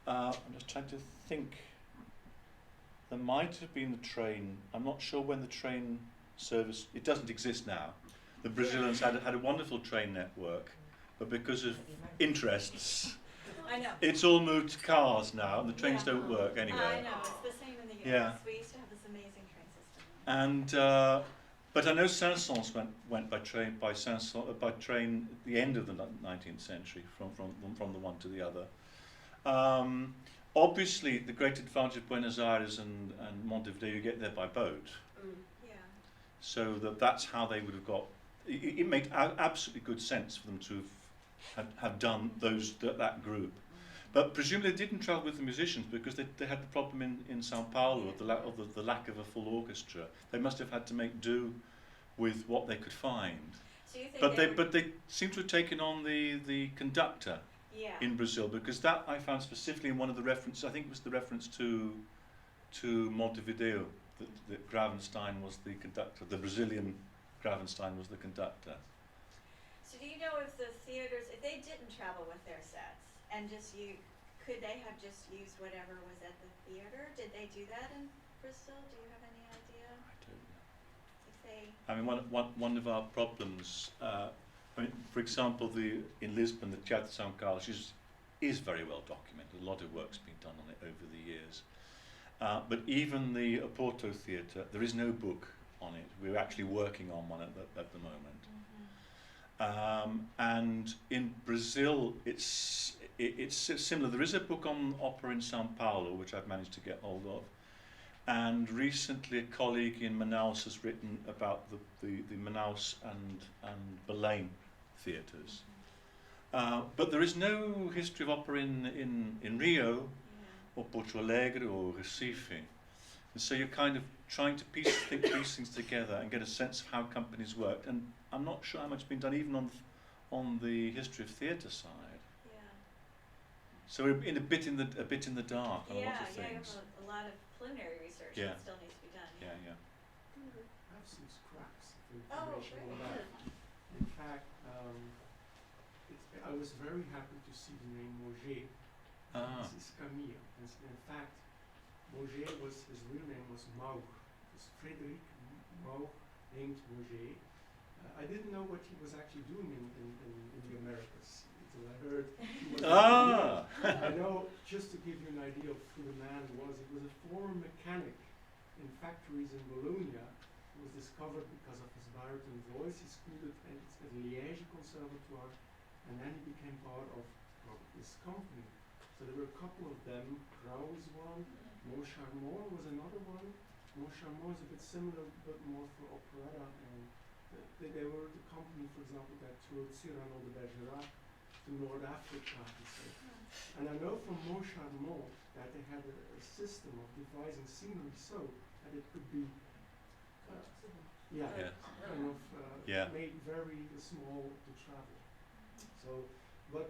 Speaker 7: I'm just trying to think. There might have been the train. I'm not sure when the train service. It doesn't exist now. The Brazilians had a wonderful train network, but because of interests,
Speaker 2: I know.
Speaker 7: it's all moved to cars now, and the trains don't work anywhere.
Speaker 2: I know. It's the same in the U.S.
Speaker 7: Yeah.
Speaker 2: We used to have this amazing train system.
Speaker 7: And but I know Saint-Saëns went by train at the end of the 19th century from the one to the other. Obviously, the great advantage of Buenos Aires and Montevideo, you get there by boat.
Speaker 2: Yeah.
Speaker 7: So that's how they would have got it made absolutely good sense for them to have done that group. But presumably they didn't travel with the musicians because they had the problem in Sao Paulo of the lack of a full orchestra. They must have had to make do with what they could find.
Speaker 4: So you think
Speaker 7: But they seem to have taken on the conductor in Brazil, because that I found specifically in one of the references. I think it was the reference to Montevideo that Gravenstein was the conductor. The Brazilian Gravenstein was the conductor.
Speaker 4: So do you know if the theaters, if they didn't travel with their sets and could they have just used whatever was at the theater? Did they do that in Bristol? Do you have any idea?
Speaker 7: I don't know.
Speaker 4: If they
Speaker 7: I mean, one of our problems, for example, in Lisbon, the Teatro São Carlos is very well documented. A lot of work's been done on it over the years. But even the Porto Theatre, there is no book on it. We're actually working on one at the moment. And in Brazil, it's similar. There is a book on opera in São Paulo, which I've managed to get hold of. And recently, a colleague in Manaus has written about the Manaus and Belém theatres. But there is no history of opera in Rio, or Porto Alegre, or Recife. And so you're kind of trying to piece things together and get a sense of how companies worked. And I'm not sure how much has been done even on the history of theatre side.
Speaker 4: Yeah.
Speaker 7: So we're a bit in the dark on a lot of
Speaker 4: Yeah, you
Speaker 7: things.
Speaker 4: have a lot of preliminary research that still needs to be done.
Speaker 7: Yeah.
Speaker 8: I have some scraps of
Speaker 4: Oh,
Speaker 8: information on
Speaker 4: great.
Speaker 8: that. In fact, I was very happy to see the name Mauger. This is Camille. In fact, Mauger his real name was Maur. It was Frederick Maur, named Mauger. I didn't know what he was actually doing in the Americas until I heard he was I know, just to give you an idea of who the man was, he was a former mechanic in factories in Bologna. He was discovered because of his baritone voice. He schooled at Liège Conservatoire, and then he became part of this company. So there were a couple of them. Grau is one, Montcharmont was another one. Montcharmont is a bit similar, but more for operetta, and they were the company, for example, that toured Cyrano de Bergerac to North Africa. And I know from Montcharmont that they had a system of devising scenery so that it could be made very small to travel. So, but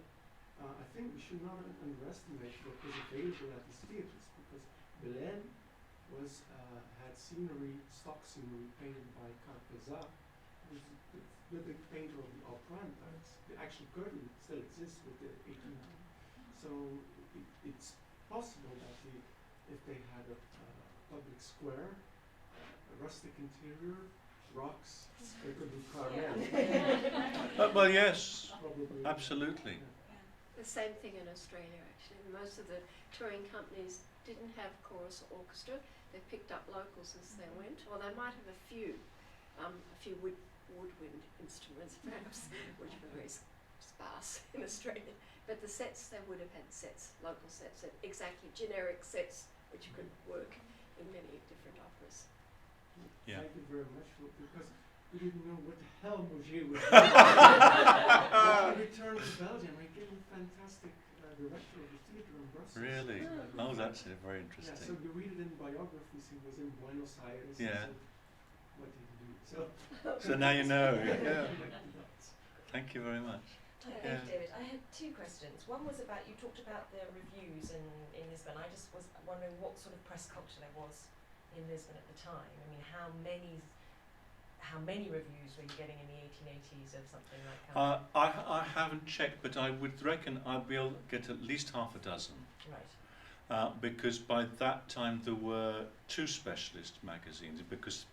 Speaker 8: I think we should not underestimate what was available at these theatres, because Belém had stock scenery painted by Carpezat, who was the big painter of the opera times. The actual curtain still exists with the 1800s. So it's possible that if they had a public square, a rustic interior, rocks, it could be Carmen.
Speaker 7: Well, yes,
Speaker 8: Probably.
Speaker 7: absolutely.
Speaker 1: The same thing in Australia, actually. Most of the touring companies didn't have chorus or orchestra. They picked up locals as they went, or they might have a few woodwind instruments, perhaps, which were very sparse in Australia. But the sets, they would have had local sets, exactly generic sets, which could work in many different operas.
Speaker 7: Yeah.
Speaker 8: Thank you very much, because we didn't know what the hell Mauger was doing. When I returned to Belgium, I became a fantastic director of the theatre in Brussels.
Speaker 7: Really? Oh, that's very
Speaker 8: Yeah,
Speaker 7: interesting.
Speaker 8: so you read it in biographies. He was in Buenos Aires.
Speaker 7: Yeah.
Speaker 8: So what did he do?
Speaker 7: So now you know. Yeah. Thank you very much.
Speaker 6: Thank
Speaker 7: Yeah.
Speaker 6: you, David. I had two questions. One was about, you talked about the reviews in Lisbon. I just was wondering what sort of press culture there was in Lisbon at the time. I mean, how many reviews were you getting in the 1880s of something like that?
Speaker 7: I haven't checked, but I would reckon I'd be able to get at least half a dozen.
Speaker 6: Right.
Speaker 7: Because by that time there were two specialist magazines. Because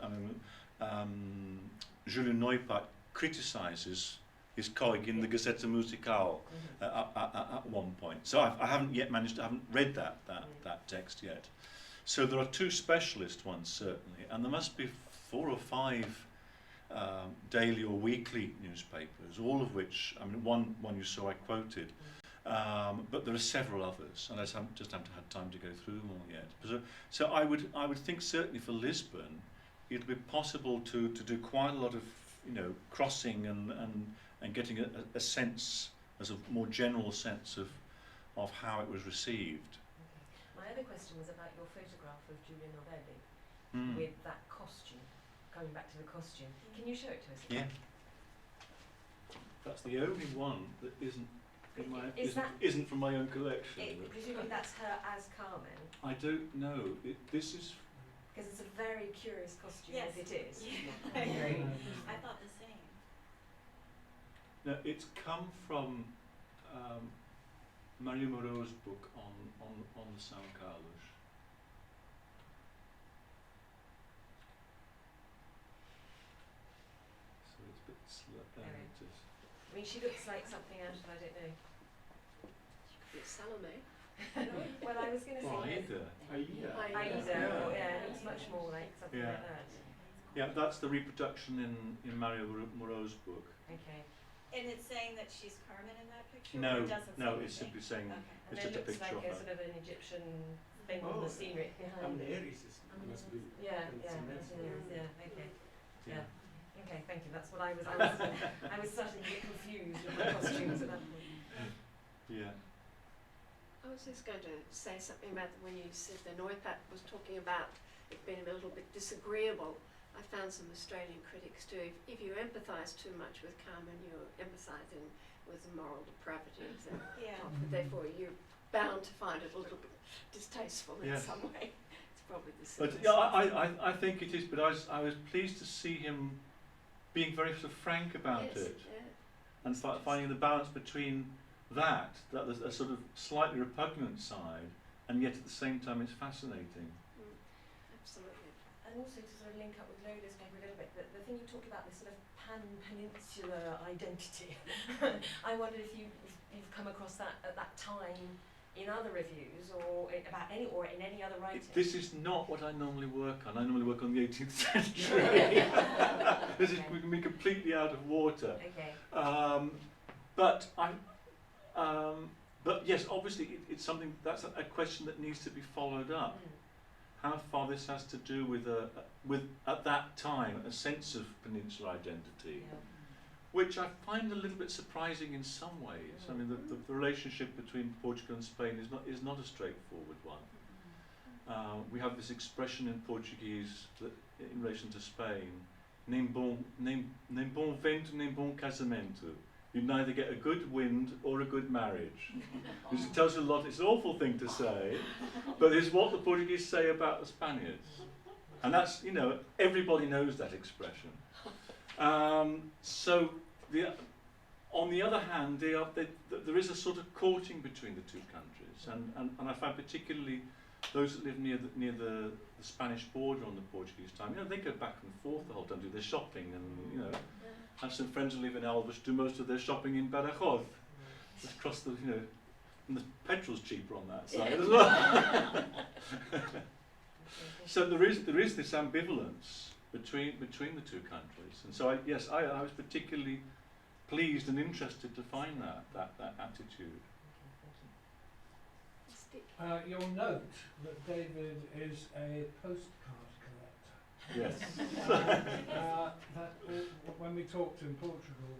Speaker 7: Julien Neupart criticises his colleague in the Gazeta Musical at one point. So I haven't read that text yet. So there are two specialist ones certainly, and there must be 4 or 5 daily or weekly newspapers, all of which, one you saw I quoted, but there are several others, and I just haven't had time to go through them all yet. So I would think certainly for Lisbon, it would be possible to do quite a lot of crossing and getting a sense, as a more general sense of how it was received.
Speaker 6: Okay. My other question was about your photograph of Giulia Novelli
Speaker 7: Mm.
Speaker 6: with that costume. Coming back to the costume, can you show it to us?
Speaker 7: Yeah. That's the only one that isn't in my
Speaker 6: Is that-
Speaker 7: isn't from my own collection.
Speaker 6: Presumably that's her as Carmen,
Speaker 7: I don't know. This is
Speaker 6: because it's a very curious costume
Speaker 4: Yes.
Speaker 6: as it is.
Speaker 4: Yeah, I
Speaker 5: Um,
Speaker 4: agree. I thought the same.
Speaker 7: no. It's come from Mario Moreau's book on the São Carlos. So it's a bit
Speaker 6: I mean, she looks like something out of, I don't know.
Speaker 1: It's Salome.
Speaker 6: Well, I was going to say
Speaker 8: Aida.
Speaker 6: Aida, or, yeah, it looks much more like something
Speaker 7: Yeah.
Speaker 6: like that.
Speaker 7: Yeah, that's the reproduction in Mario Moreau's book.
Speaker 6: Okay.
Speaker 4: And it's saying that she's Carmen in that picture? or
Speaker 7: No,
Speaker 4: it doesn't say
Speaker 7: no,
Speaker 4: anything?
Speaker 7: it's simply saying
Speaker 4: Okay.
Speaker 6: And
Speaker 7: it's
Speaker 6: then
Speaker 7: just a
Speaker 6: looks
Speaker 7: picture
Speaker 6: like
Speaker 7: of
Speaker 6: a
Speaker 7: her.
Speaker 6: sort of an Egyptian thing on
Speaker 8: Oh.
Speaker 6: the scenery behind it.
Speaker 8: Amneris must be.
Speaker 6: Yeah,
Speaker 8: it's
Speaker 6: yeah,
Speaker 8: immense.
Speaker 6: yeah, okay.
Speaker 7: Yeah.
Speaker 6: Okay, thank you. That's what I was I was starting to get confused with my costumes at that point.
Speaker 7: Yeah.
Speaker 1: I was just going to say something about when you said the Noipat was talking about it being a little bit disagreeable. I found some Australian critics too. If you empathise too much with Carmen, you're empathising with the moral depravity of the
Speaker 4: Yeah.
Speaker 1: Therefore, you're bound to find it a little bit distasteful in
Speaker 7: Yeah.
Speaker 1: some way. It's probably the
Speaker 7: But
Speaker 1: simplest.
Speaker 7: yeah, I think it is. But I was pleased to see him being very sort of frank about
Speaker 1: Yes,
Speaker 7: it,
Speaker 1: yeah.
Speaker 7: and finding the balance between that there's a sort of slightly repugnant side, and yet at the same time it's fascinating.
Speaker 1: Absolutely.
Speaker 6: And also to sort of link up with Lola's paper a little bit, the thing you talked about, this sort of pan-peninsular identity. I wondered if you've come across that at that time in other reviews or in any other writing.
Speaker 7: This is not what I normally work on. I normally work on the 18th century. This is we can be completely out of water.
Speaker 6: Okay.
Speaker 7: But yes, obviously it's something that's a question that needs to be followed up. How far this has to do with at that time a sense of peninsular identity,
Speaker 6: Yeah.
Speaker 7: which I find a little bit surprising in some ways. I mean, the relationship between Portugal and Spain is not a straightforward one. We have this expression in Portuguese that, in relation to Spain, nem bom vento, nem bom casamento. You neither get a good wind or a good marriage. This tells you a lot. It's an awful thing to say, but it's what the Portuguese say about the Spaniards. And that's, everybody knows that expression. So, on the other hand, there is a sort of courting between the two countries. And I find particularly those that live near the Spanish border on the Portuguese time, they go back and forth the whole time, do their shopping, and I have some friends who live in Elvas, do most of their shopping in Badajoz. Just across the, and the petrol's cheaper on that side as well. So there is this ambivalence between the two countries, and so I was particularly pleased and interested to find that attitude.
Speaker 5: You'll note that David is a postcard collector.
Speaker 7: Yes.
Speaker 5: When we talked in Portugal,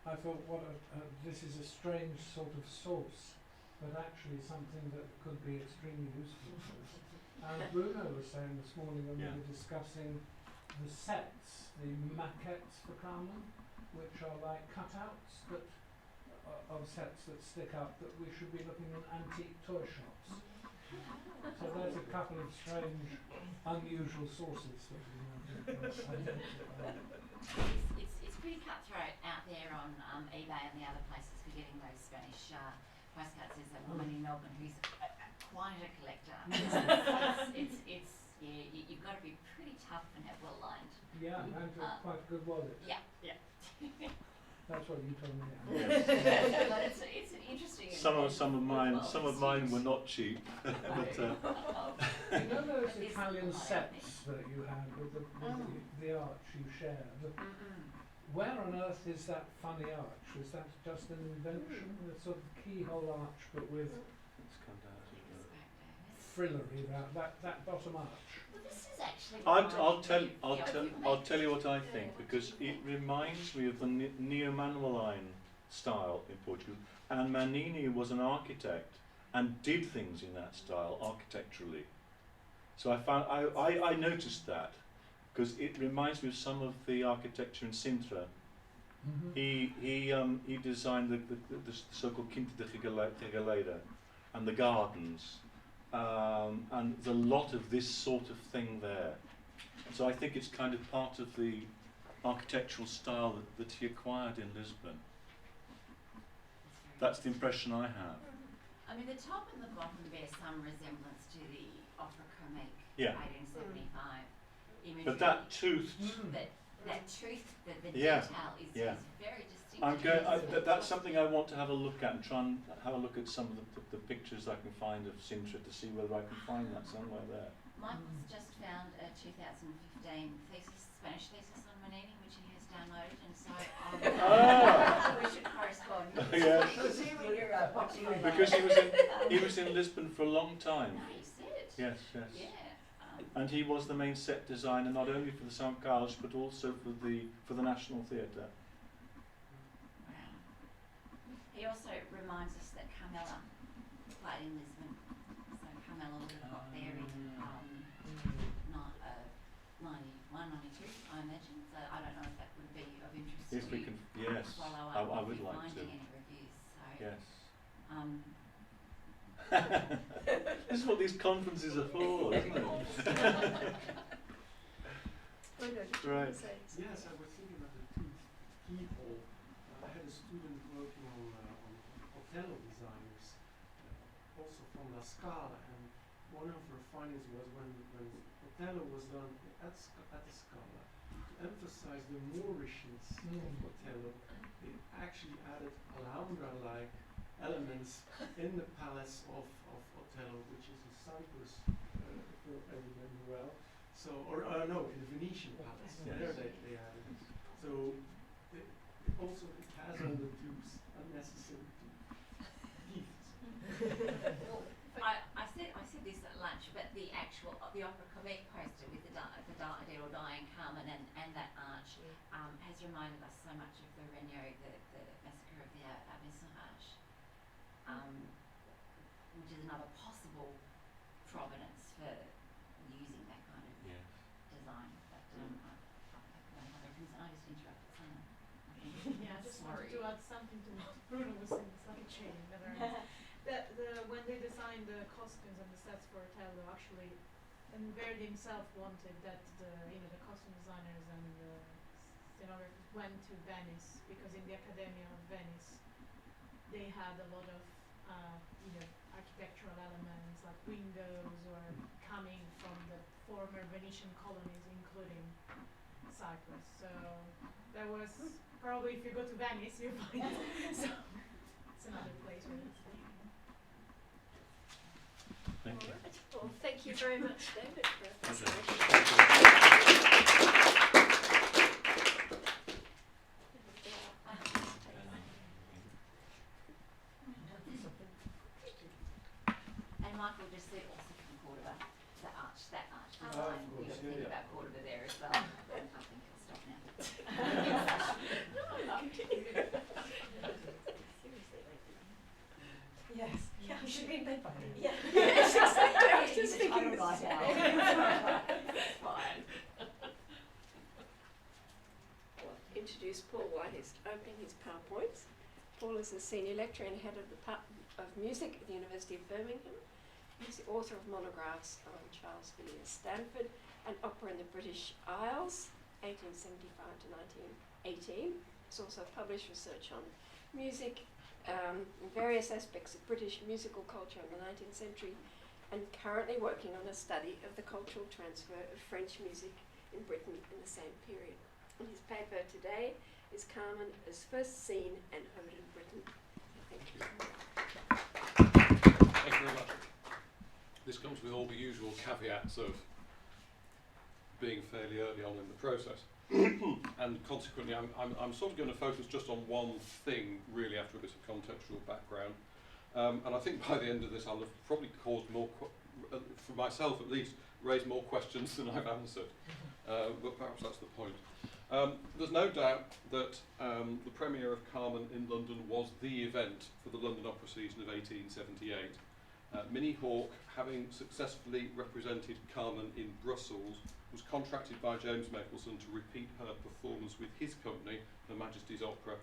Speaker 5: I thought, this is a strange sort of source, but actually something that could be extremely useful to us. Bruno was saying this morning when we were discussing the sets, the maquettes for Carmen, which are like cutouts of sets that stick up, that we should be looking in antique toy shops. So there's a couple of strange, unusual sources that we might identify.
Speaker 4: It's pretty cutthroat out there on eBay and the other places for getting those Spanish postcards. There's a woman in Melbourne who's quite a collector. You've got to be pretty tough and have well lined.
Speaker 5: Yeah, and quite a good wallet.
Speaker 4: Yeah.
Speaker 5: That's what you told me.
Speaker 4: But it's an interesting.
Speaker 7: Some of mine were not cheap. But,
Speaker 5: you know those Italian sets that you had with the arch you share? Where on earth is that funny arch? Is that just an invention? The sort of keyhole arch, but with
Speaker 7: it's come down to
Speaker 5: frillery, that bottom arch.
Speaker 4: Well, this is actually.
Speaker 7: I'll tell you what I think, because it reminds me of the neo-Manueline style in Portugal, and Manini was an architect and did things in that style architecturally. So I noticed that, because it reminds me of some of the architecture in Sintra.
Speaker 5: Mm-hmm.
Speaker 7: He designed the so-called Quinta de Regaleira and the gardens, and there's a lot of this sort of thing there. So I think it's kind of part of the architectural style that he acquired in Lisbon. That's the impression I have.
Speaker 4: I mean, the top and the bottom bear some resemblance to the opera comique,
Speaker 7: Yeah.
Speaker 4: 1875 imagery.
Speaker 7: But that tooth.
Speaker 4: That tooth, the
Speaker 7: Yeah.
Speaker 4: detail is
Speaker 7: Yeah.
Speaker 4: very distinct.
Speaker 7: That's something I want to have a look at and try and have a look at some of the pictures I can find of Sintra to see whether I can find that somewhere there.
Speaker 4: Michael's just found a 2015 Spanish thesis on Manini, which he has downloaded, and so we should correspond.
Speaker 7: Yes.
Speaker 6: Presumably you're watching online.
Speaker 7: Because he was in Lisbon for a long time.
Speaker 4: No, you said.
Speaker 7: Yes, yes.
Speaker 4: Yeah.
Speaker 7: And he was the main set designer not only for the São Carlos but also for the National Theatre.
Speaker 4: Wow. He also reminds us that Carmela played in Lisbon, so Carmela would have got there in 91, 92, I imagine. So I don't know if that would be of interest
Speaker 7: Yes,
Speaker 4: to
Speaker 7: we
Speaker 4: you.
Speaker 7: can. Yes,
Speaker 4: Follow
Speaker 7: I
Speaker 4: up if
Speaker 7: would
Speaker 4: you're
Speaker 7: like to.
Speaker 4: finding any reviews. So,
Speaker 7: Yes. This is what these conferences are for, isn't it? Right.
Speaker 8: Yes, I was thinking about the tooth keyhole. I had a student working on Othello designers, also from La Scala, and one of her findings was when Othello was done at the Scala, to emphasize the Moorishness of Othello, they actually added Alhambra-like elements in the palace of Othello, which is in Cyprus, for everybody well. So, no, in the Venetian palace.
Speaker 7: Yes.
Speaker 8: There they added it. So, it also it has all the tubes, unnecessary teeth.
Speaker 4: well, I said this at lunch, but the opera comique poster with the dead or dying Carmen and that arch has reminded us so much of the Regnault, the massacre of the Abencerrage, which is another possible provenance for using that kind of design. But I just interrupted someone.
Speaker 2: Yeah, I just
Speaker 4: Sorry.
Speaker 2: wanted to add something to what Bruno was saying. It's like a chain, never ends. When they designed the costumes and the sets for Othello, actually, and Verdi himself wanted that the costume designers and the scenographers went to Venice, because in the Academia of Venice they had a lot of architectural elements like windows or coming from the former Venetian colonies, including Cyprus. So there was probably, if you go to Venice, you find so it's another place where it's.
Speaker 7: Thank you.
Speaker 1: Well, thank you very much, David, for that presentation.
Speaker 4: And Michael just said also from Cordoba, that arch
Speaker 8: of
Speaker 4: design.
Speaker 8: course,
Speaker 4: You
Speaker 8: yeah,
Speaker 4: think
Speaker 8: yeah.
Speaker 4: about Cordoba there as well. I think I'll stop now.
Speaker 6: Yes. Yeah, we should be in bed by now.
Speaker 1: Yeah. Yes, exactly. I was just
Speaker 6: He's a
Speaker 1: thinking
Speaker 6: total
Speaker 1: this.
Speaker 6: night owl.
Speaker 4: It's fine.
Speaker 1: I'll introduce Paul while he's opening his PowerPoints. Paul is a senior lecturer and head of the Department of Music at the University of Birmingham. He's the author of monographs on Charles Villiers Stanford and opera in the British Isles, 1875 to 1918. He's also published research on music, various aspects of British musical culture in the 19th century, and currently working on a study of the cultural transfer of French music in Britain in the same period. And his paper today is Carmen as First Seen and Heard in Britain. Thank you.
Speaker 9: Thank you very much. This comes with all the usual caveats of being fairly early on in the process. And consequently, I'm sort of going to focus just on one thing, really, after a bit of contextual background. And I think by the end of this, I'll have probably caused for myself at least, raised more questions than I've answered. But perhaps that's the point. There's no doubt that the premiere of Carmen in London was the event for the London opera season of 1878. Minnie Hawke, having successfully represented Carmen in Brussels, was contracted by James Mapleson to repeat her performance with his company, Her Majesty's Opera.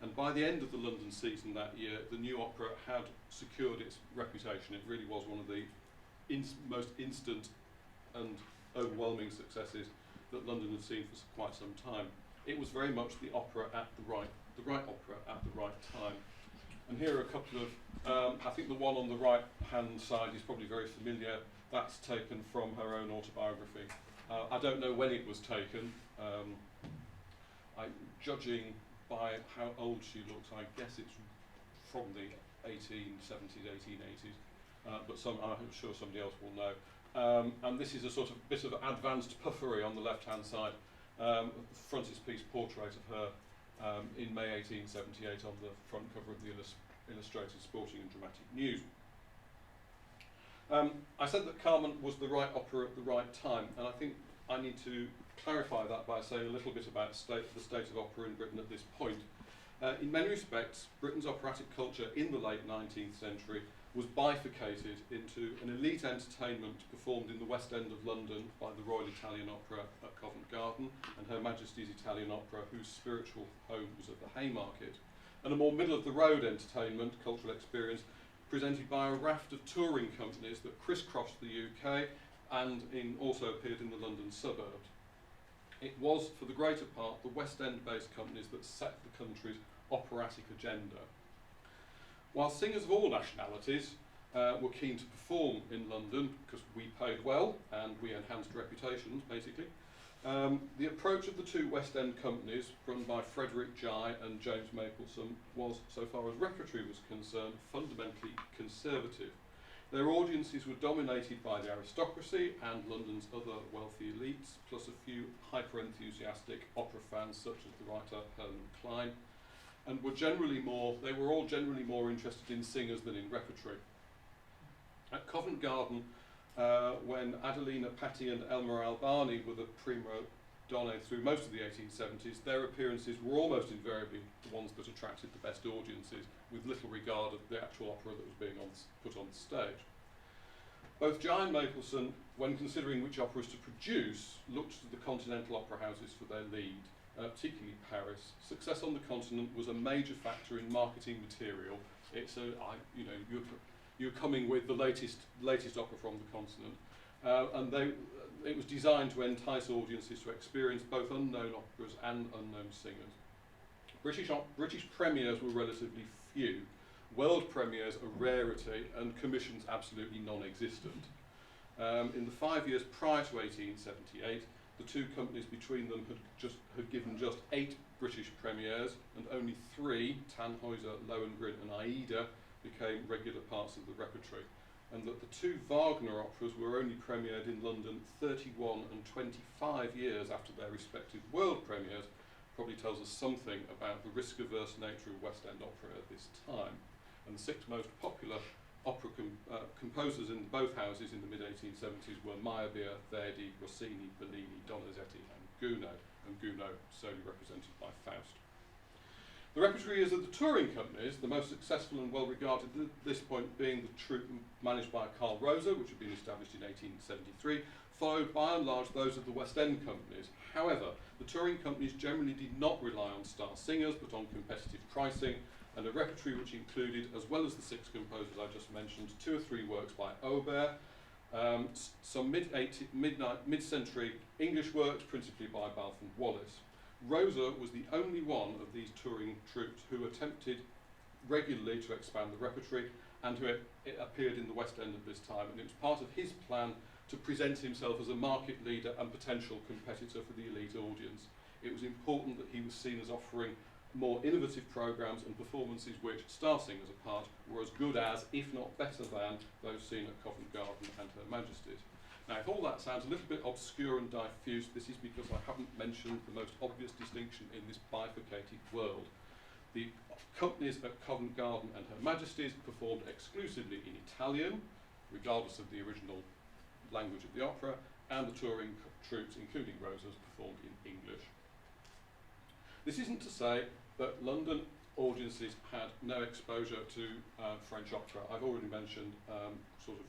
Speaker 9: And by the end of the London season that year, the new opera had secured its reputation. It really was one of the most instant and overwhelming successes that London had seen for quite some time. It was very much the opera at the right opera at the right time. And here are a couple of, I think the one on the right hand side is probably very familiar. That's taken from her own autobiography. I don't know when it was taken. Judging by how old she looks, I guess it's from the 1870s, 1880s, but I'm sure somebody else will know. And this is a sort of bit of advanced puffery on the left-hand side. Frontispiece portrait of her in May 1878 on the front cover of the Illustrated Sporting and Dramatic News. I said that Carmen was the right opera at the right time, and I think I need to clarify that by saying a little bit about the state of opera in Britain at this point. In many respects, Britain's operatic culture in the late 19th century was bifurcated into an elite entertainment performed in the West End of London by the Royal Italian Opera at Covent Garden and Her Majesty's Italian Opera, whose spiritual home was at the Haymarket, and a more middle-of-the-road entertainment, cultural experience, presented by a raft of touring companies that crisscrossed the UK and also appeared in the London suburbs. It was, for the greater part, the West End-based companies that set the country's operatic agenda. While singers of all nationalities were keen to perform in London because we paid well and we enhanced reputations, basically, the approach of the two West End companies, run by Frederick Jye and James Mapleson, was, so far as repertory was concerned, fundamentally conservative. Their audiences were dominated by the aristocracy and London's other wealthy elites, plus a few hyper-enthusiastic opera fans such as the writer Herman Klein, and they were all generally more interested in singers than in repertory. At Covent Garden, when Adelina Patti and Elmer Albani were the prima donne through most of the 1870s, their appearances were almost invariably the ones that attracted the best audiences, with little regard of the actual opera that was being put on the stage. Both Jye and Mapleson, when considering which operas to produce, looked to the continental opera houses for their lead, particularly Paris. Success on the continent was a major factor in marketing material. It's you're coming with the latest opera from the continent, and it was designed to entice audiences to experience both unknown operas and unknown singers. British premieres were relatively few. World premieres a rarity, and commissions absolutely non-existent. In the 5 years prior to 1878, the two companies between them had given just 8 British premieres, and only 3, Tannhäuser, Lohengrin and Aida, became regular parts of the repertory, and that the 2 Wagner operas were only premiered in London 31 and 25 years after their respective world premieres probably tells us something about the risk-averse nature of West End opera at this time. And the 6 most popular opera composers in both houses in the mid-1870s were Meyerbeer, Verdi, Rossini, Bellini, Donizetti and Gounod solely represented by Faust. The repertories of the touring companies, the most successful and well-regarded at this point being the troupe managed by Carl Rosa, which had been established in 1873, followed by and large those of the West End companies. However, the touring companies generally did not rely on star singers, but on competitive pricing, and a repertory which included, as well as the 6 composers I just mentioned, 2 or 3 works by Aubert, some mid-century English works, principally by Balfe and Wallace. Rosa was the only one of these touring troupes who attempted regularly to expand the repertory and who appeared in the West End at this time, and it was part of his plan to present himself as a market leader and potential competitor for the elite audience. It was important that he was seen as offering more innovative programmes and performances which, star singers apart, were as good as, if not better than, those seen at Covent Garden and Her Majesty's. Now, if all that sounds a little bit obscure and diffuse, this is because I haven't mentioned the most obvious distinction in this bifurcated world. The companies at Covent Garden and Her Majesty's performed exclusively in Italian, regardless of the original language of the opera, and the touring troops, including Rosa's, performed in English. This isn't to say that London audiences had no exposure to French opera. I've already mentioned sort of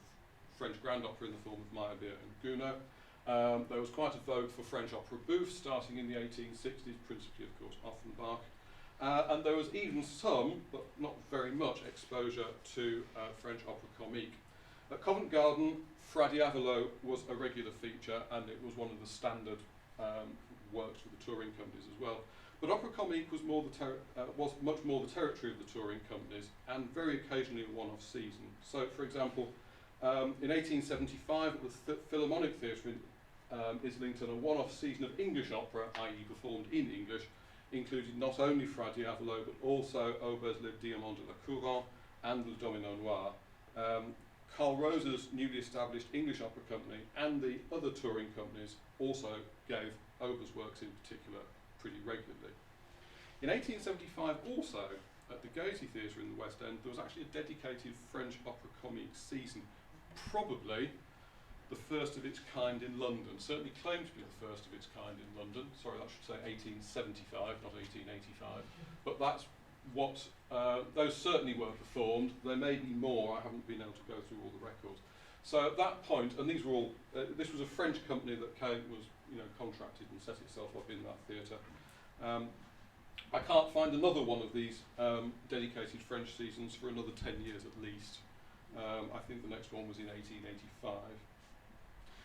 Speaker 9: French grand opera in the form of Meyerbeer and Gounod. There was quite a vogue for French opera bouffe starting in the 1860s, principally, of course, Offenbach. And there was even some, but not very much, exposure to French opera comique. At Covent Garden, Fra Diavolo was a regular feature, and it was one of the standard works for the touring companies as well. But opera comique was much more the territory of the touring companies, and very occasionally a one-off season. So, for example, in 1875 at the Philharmonic Theatre in Islington, a one-off season of English opera, i.e. performed in English, included not only Fra Diavolo, but also Aubers le Diamant de la Couronne and Le Domino Noir. Carl Rosa's newly established English opera company and the other touring companies also gave Aubers works in particular pretty regularly. In 1875 also, at the Gaiety Theatre in the West End, there was actually a dedicated French opera comique season, probably the first of its kind in London, certainly claimed to be the first of its kind in London. Sorry, that should say 1875, not 1885. But that's what, those certainly were performed. There may be more, I haven't been able to go through all the records. So at that point, and these were all, this was a French company that was contracted and set itself up in that theatre. I can't find another one of these dedicated French seasons for another 10 years at least. I think the next one was in 1885.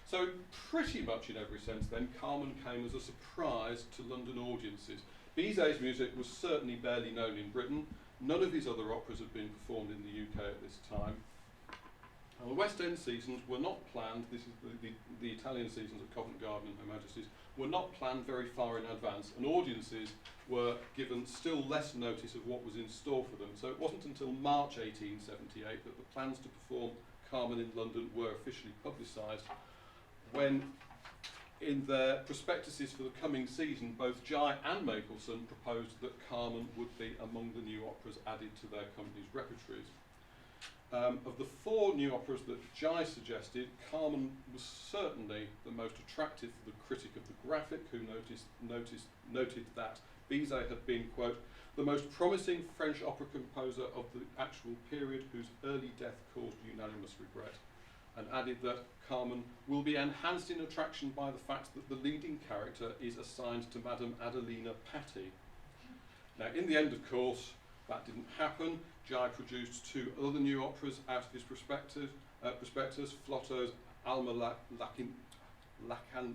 Speaker 9: So pretty much in every sense then, Carmen came as a surprise to London audiences. Bizet's music was certainly barely known in Britain. None of his other operas had been performed in the UK at this time. And the West End seasons were not planned, this is the Italian seasons at Covent Garden and Her Majesty's, were not planned very far in advance, and audiences were given still less notice of what was in store for them. So it wasn't until March 1878 that the plans to perform Carmen in London were officially publicised, when in their prospectuses for the coming season, both Jai and Mapleson proposed that Carmen would be among the new operas added to their company's repertories. Of the four new operas that Jai suggested, Carmen was certainly the most attractive for the critic of the Graphic, who noted that Bizet had been, quote, the most promising French opera composer of the actual period, whose early death caused unanimous regret, and added that Carmen will be enhanced in attraction by the fact that the leading character is assigned to Madame Adelina Patti. Now, in the end, of course, that didn't happen. Jai produced two other new operas out of his prospectus, Flotto's Alma I can't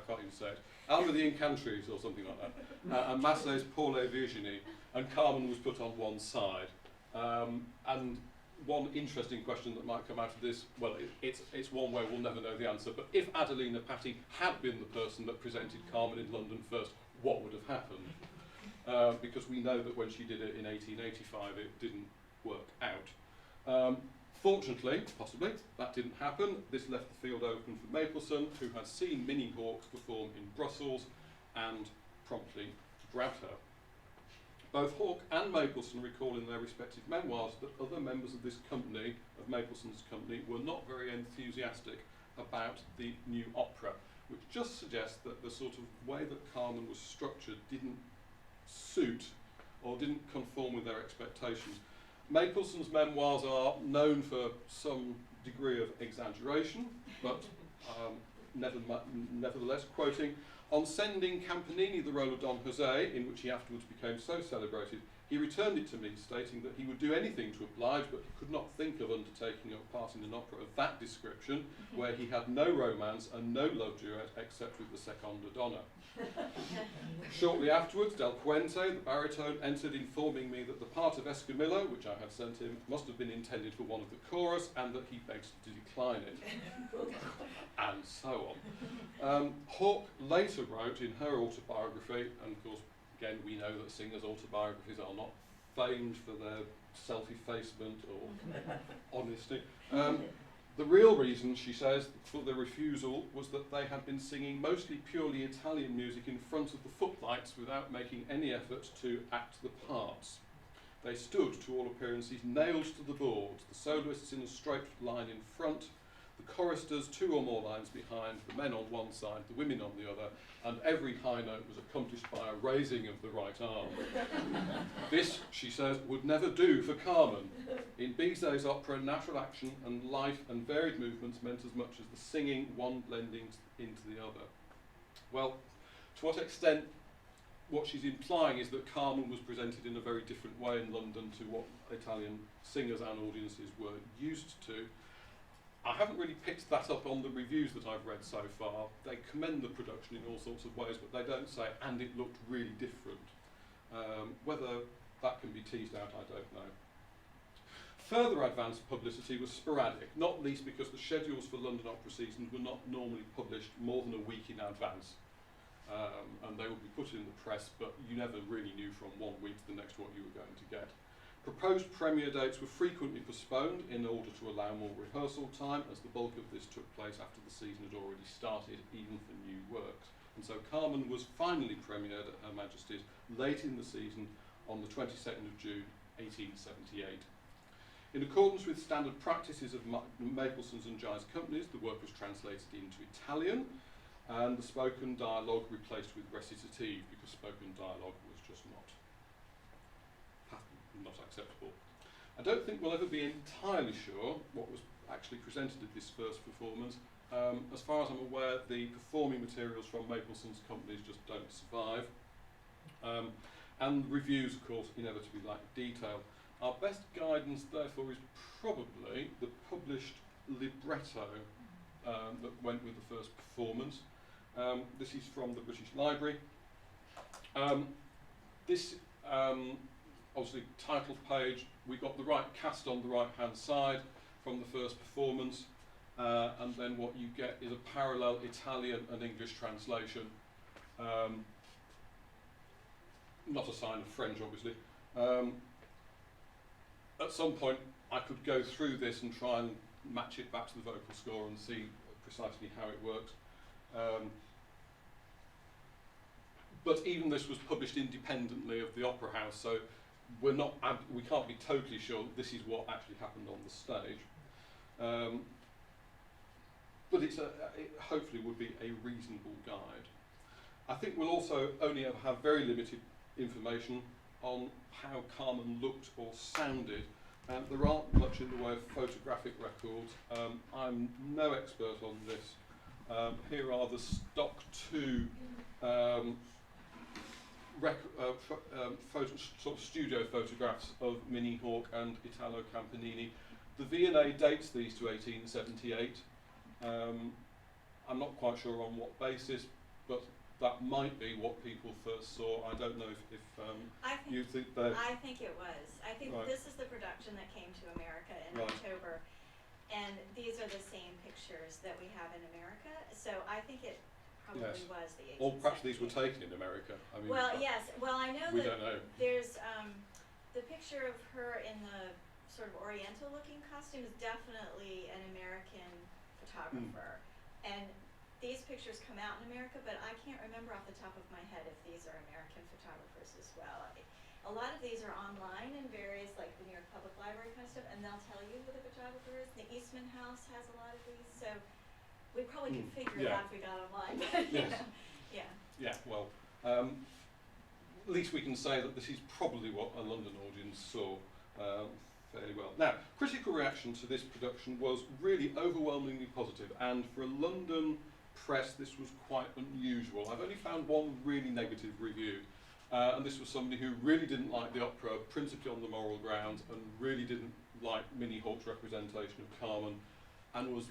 Speaker 9: even say it, Alma the Incantatrice or something like that, and Masset's Pour les Virginie, and Carmen was put on one side. And one interesting question that might come out of this, well, it's one where we'll never know the answer, but if Adelina Patti had been the person that presented Carmen in London first, what would have happened? Because we know that when she did it in 1885, it didn't work out. Fortunately, possibly, that didn't happen. This left the field open for Mapleson, who had seen Minnie Hawke perform in Brussels and promptly grabbed her. Both Hawke and Mapleson recall in their respective memoirs that other members of this company, of Mapleson's company, were not very enthusiastic about the new opera, which just suggests that the sort of way that Carmen was structured didn't suit or didn't conform with their expectations. Mapleson's memoirs are known for some degree of exaggeration, but nevertheless, quoting, on sending Campanini the role of Don Jose, in which he afterwards became so celebrated, he returned it to me, stating that he would do anything to oblige, but he could not think of undertaking a part in an opera of that description, where he had no romance and no love duet except with the seconda donna. Shortly afterwards, Del Puente, the baritone, entered informing me that the part of Escamillo, which I had sent him, must have been intended for one of the chorus, and that he begged to decline it. And so on. Hawke later wrote in her autobiography, and of course, again, we know that singers' autobiographies are not famed for their self-effacement or honesty. The real reason, she says, for the refusal was that they had been singing mostly purely Italian music in front of the footlights without making any effort to act the parts. They stood, to all appearances, nailed to the boards, the soloists in a straight line in front, the choristers 2 or more lines behind, the men on one side, the women on the other, and every high note was accomplished by a raising of the right arm. This, she says, would never do for Carmen. In Bizet's opera, natural action and life and varied movements meant as much as the singing, one blending into the other. Well, to what extent what she's implying is that Carmen was presented in a very different way in London to what Italian singers and audiences were used to. I haven't really picked that up on the reviews that I've read so far. They commend the production in all sorts of ways, but they don't say, and it looked really different. Whether that can be teased out, I don't know. Further advanced publicity was sporadic, not least because the schedules for London opera seasons were not normally published more than a week in advance. And they would be put in the press, but you never really knew from one week to the next what you were going to get. Proposed premiere dates were frequently postponed in order to allow more rehearsal time, as the bulk of this took place after the season had already started, even for new works. And so Carmen was finally premiered at Her Majesty's late in the season on the 22nd of June, 1878. In accordance with standard practices of Mapleson's and Guy's companies, the work was translated into Italian, and the spoken dialogue replaced with recitative, because spoken dialogue was just not acceptable. I don't think we'll ever be entirely sure what was actually presented at this first performance. As far as I'm aware, the performing materials from Mapleson's companies just don't survive. And reviews, of course, inevitably lack detail. Our best guidance, therefore, is probably the published libretto that went with the first performance. This is from the British Library. This obviously title page, we got the right cast on the right hand side from the first performance, and then what you get is a parallel Italian and English translation. Not a sign of French, obviously. At some point I could go through this and try and match it back to the vocal score and see precisely how it works. But even this was published independently of the Opera House, so we can't be totally sure that this is what actually happened on the stage. But it hopefully would be a reasonable guide. I think we'll also only have very limited information on how Carmen looked or sounded. There aren't much in the way of photographic records. I'm no expert on this. Here are the stock 2 sort of studio photographs of Minnie Hawke and Italo Campanini. The V&A dates these to 1878. I'm not quite sure on what basis, but that might be what people first saw. I don't know if you think that.
Speaker 10: I think it was. I think
Speaker 9: Right.
Speaker 10: this is the production that came to America in
Speaker 9: Right.
Speaker 10: October, and these are the same pictures that we have in America. So I think it probably
Speaker 9: Yes.
Speaker 10: was the 1878.
Speaker 9: Or perhaps these were taken in America. I mean,
Speaker 10: Well, yes. Well, I know
Speaker 9: we
Speaker 10: that
Speaker 9: don't know.
Speaker 10: there's the picture of her in the sort of Oriental-looking costume is definitely an American photographer, and these pictures come out in America, but I can't remember off the top of my head if these are American photographers as well. A lot of these are online in various, like the New York Public Library kind of stuff, and they'll tell you who the photographer is. The Eastman House has a lot of these, so we probably could figure it
Speaker 9: Yeah.
Speaker 10: out if we got online. But, you
Speaker 9: Yes.
Speaker 10: know, yeah.
Speaker 9: Yeah, well, at least we can say that this is probably what a London audience saw fairly well. Now, critical reaction to this production was really overwhelmingly positive, and for a London press this was quite unusual. I've only found one really negative review, and this was somebody who really didn't like the opera, principally on the moral grounds, and really didn't like Minnie Hawke's representation of Carmen, and was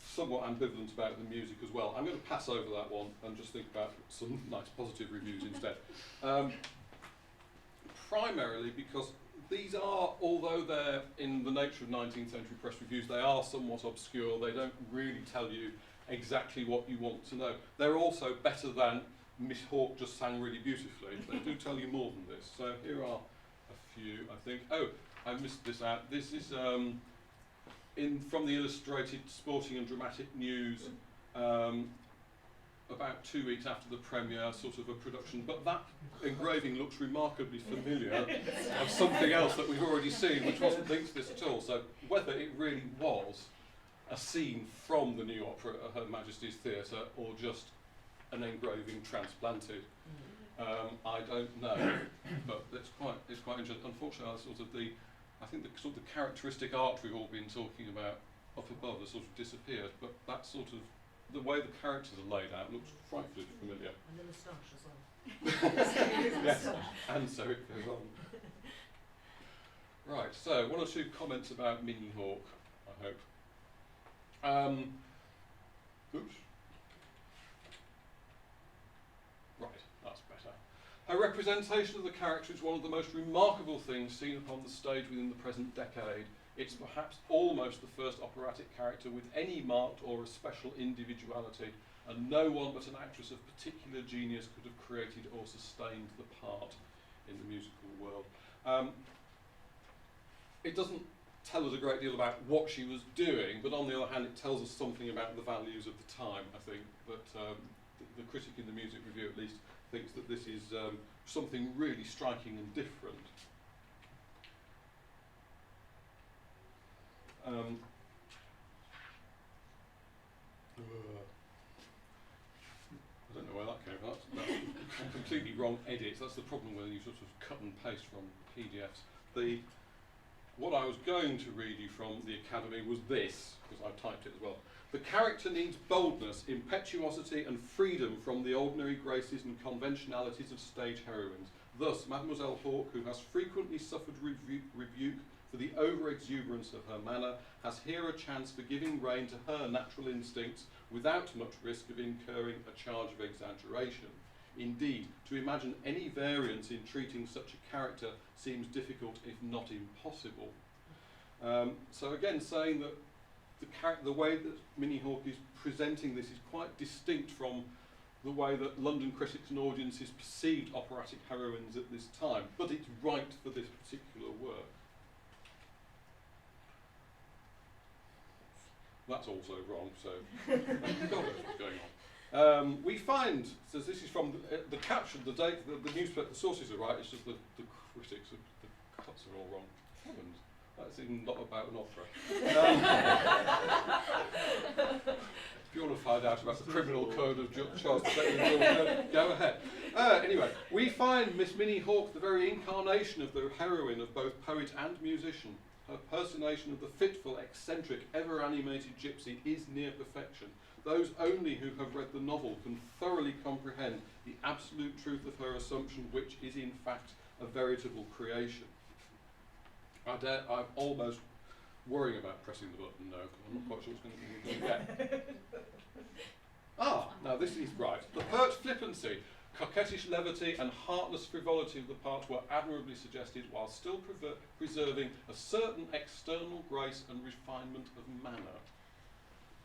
Speaker 9: somewhat ambivalent about the music as well. I'm going to pass over that one and just think about some nice positive reviews instead. Primarily because these are, although they're in the nature of 19th century press reviews, they are somewhat obscure. They don't really tell you exactly what you want to know. They're also better than Miss Hawke just sang really beautifully. They do tell you more than this. So here are a few, I think. Oh, I missed this out. This is from the Illustrated Sporting and Dramatic News. about 2 weeks after the premiere, sort of a production, but that engraving looks remarkably familiar of something else that we've already seen, which wasn't linked to this at all. So whether it really was a scene from the new opera at Her Majesty's Theatre or just an engraving transplanted, I don't know, but it's quite interesting. Unfortunately, I think the sort of the characteristic art we've all been talking about up above has sort of disappeared, but that sort of the way the characters are laid out looks frightfully familiar.
Speaker 6: And the moustache as well.
Speaker 9: Yes, and so it goes on. Right, so one or two comments about Minnie Hawke, I hope. Oops. Right, that's better. Her representation of the character is one of the most remarkable things seen upon the stage within the present decade. It's perhaps almost the first operatic character with any marked or a special individuality, and no one but an actress of particular genius could have created or sustained the part in the musical world. It doesn't tell us a great deal about what she was doing, but on the other hand it tells us something about the values of the time, I think. But the critic in the music review at least thinks that this is something really striking and different. I don't know where that came from. That's completely wrong edits. That's the problem when you sort of cut and paste from PDFs. What I was going to read you from the Academy was this, because I typed it as well. The character needs boldness, impetuosity and freedom from the ordinary graces and conventionalities of stage heroines. Thus, Mademoiselle Hawke, who has frequently suffered rebuke for the over-exuberance of her manner, has here a chance for giving rein to her natural instincts without much risk of incurring a charge of exaggeration. Indeed, to imagine any variance in treating such a character seems difficult, if not impossible. So again, saying that the way that Minnie Hawke is presenting this is quite distinct from the way that London critics and audiences perceived operatic heroines at this time, but it's right for this particular work. That's also wrong, so God knows what's going on. We find, so this is from the caption, the date, the newspaper, the sources are right, it's just the critics, the cuts are all wrong. Heavens, that's even not about an opera. If you want to find out about the criminal code of Charles II, go ahead. Anyway, we find Miss Minnie Hawke the very incarnation of the heroine of both poet and musician. Her personation of the fitful, eccentric, ever-animated gypsy is near perfection. Those only who have read the novel can thoroughly comprehend the absolute truth of her assumption, which is in fact a veritable creation. I'm almost worrying about pressing the button now, because I'm not quite sure what's going to get. Now this is right. The pert flippancy, coquettish levity and heartless frivolity of the part were admirably suggested while still preserving a certain external grace and refinement of manner,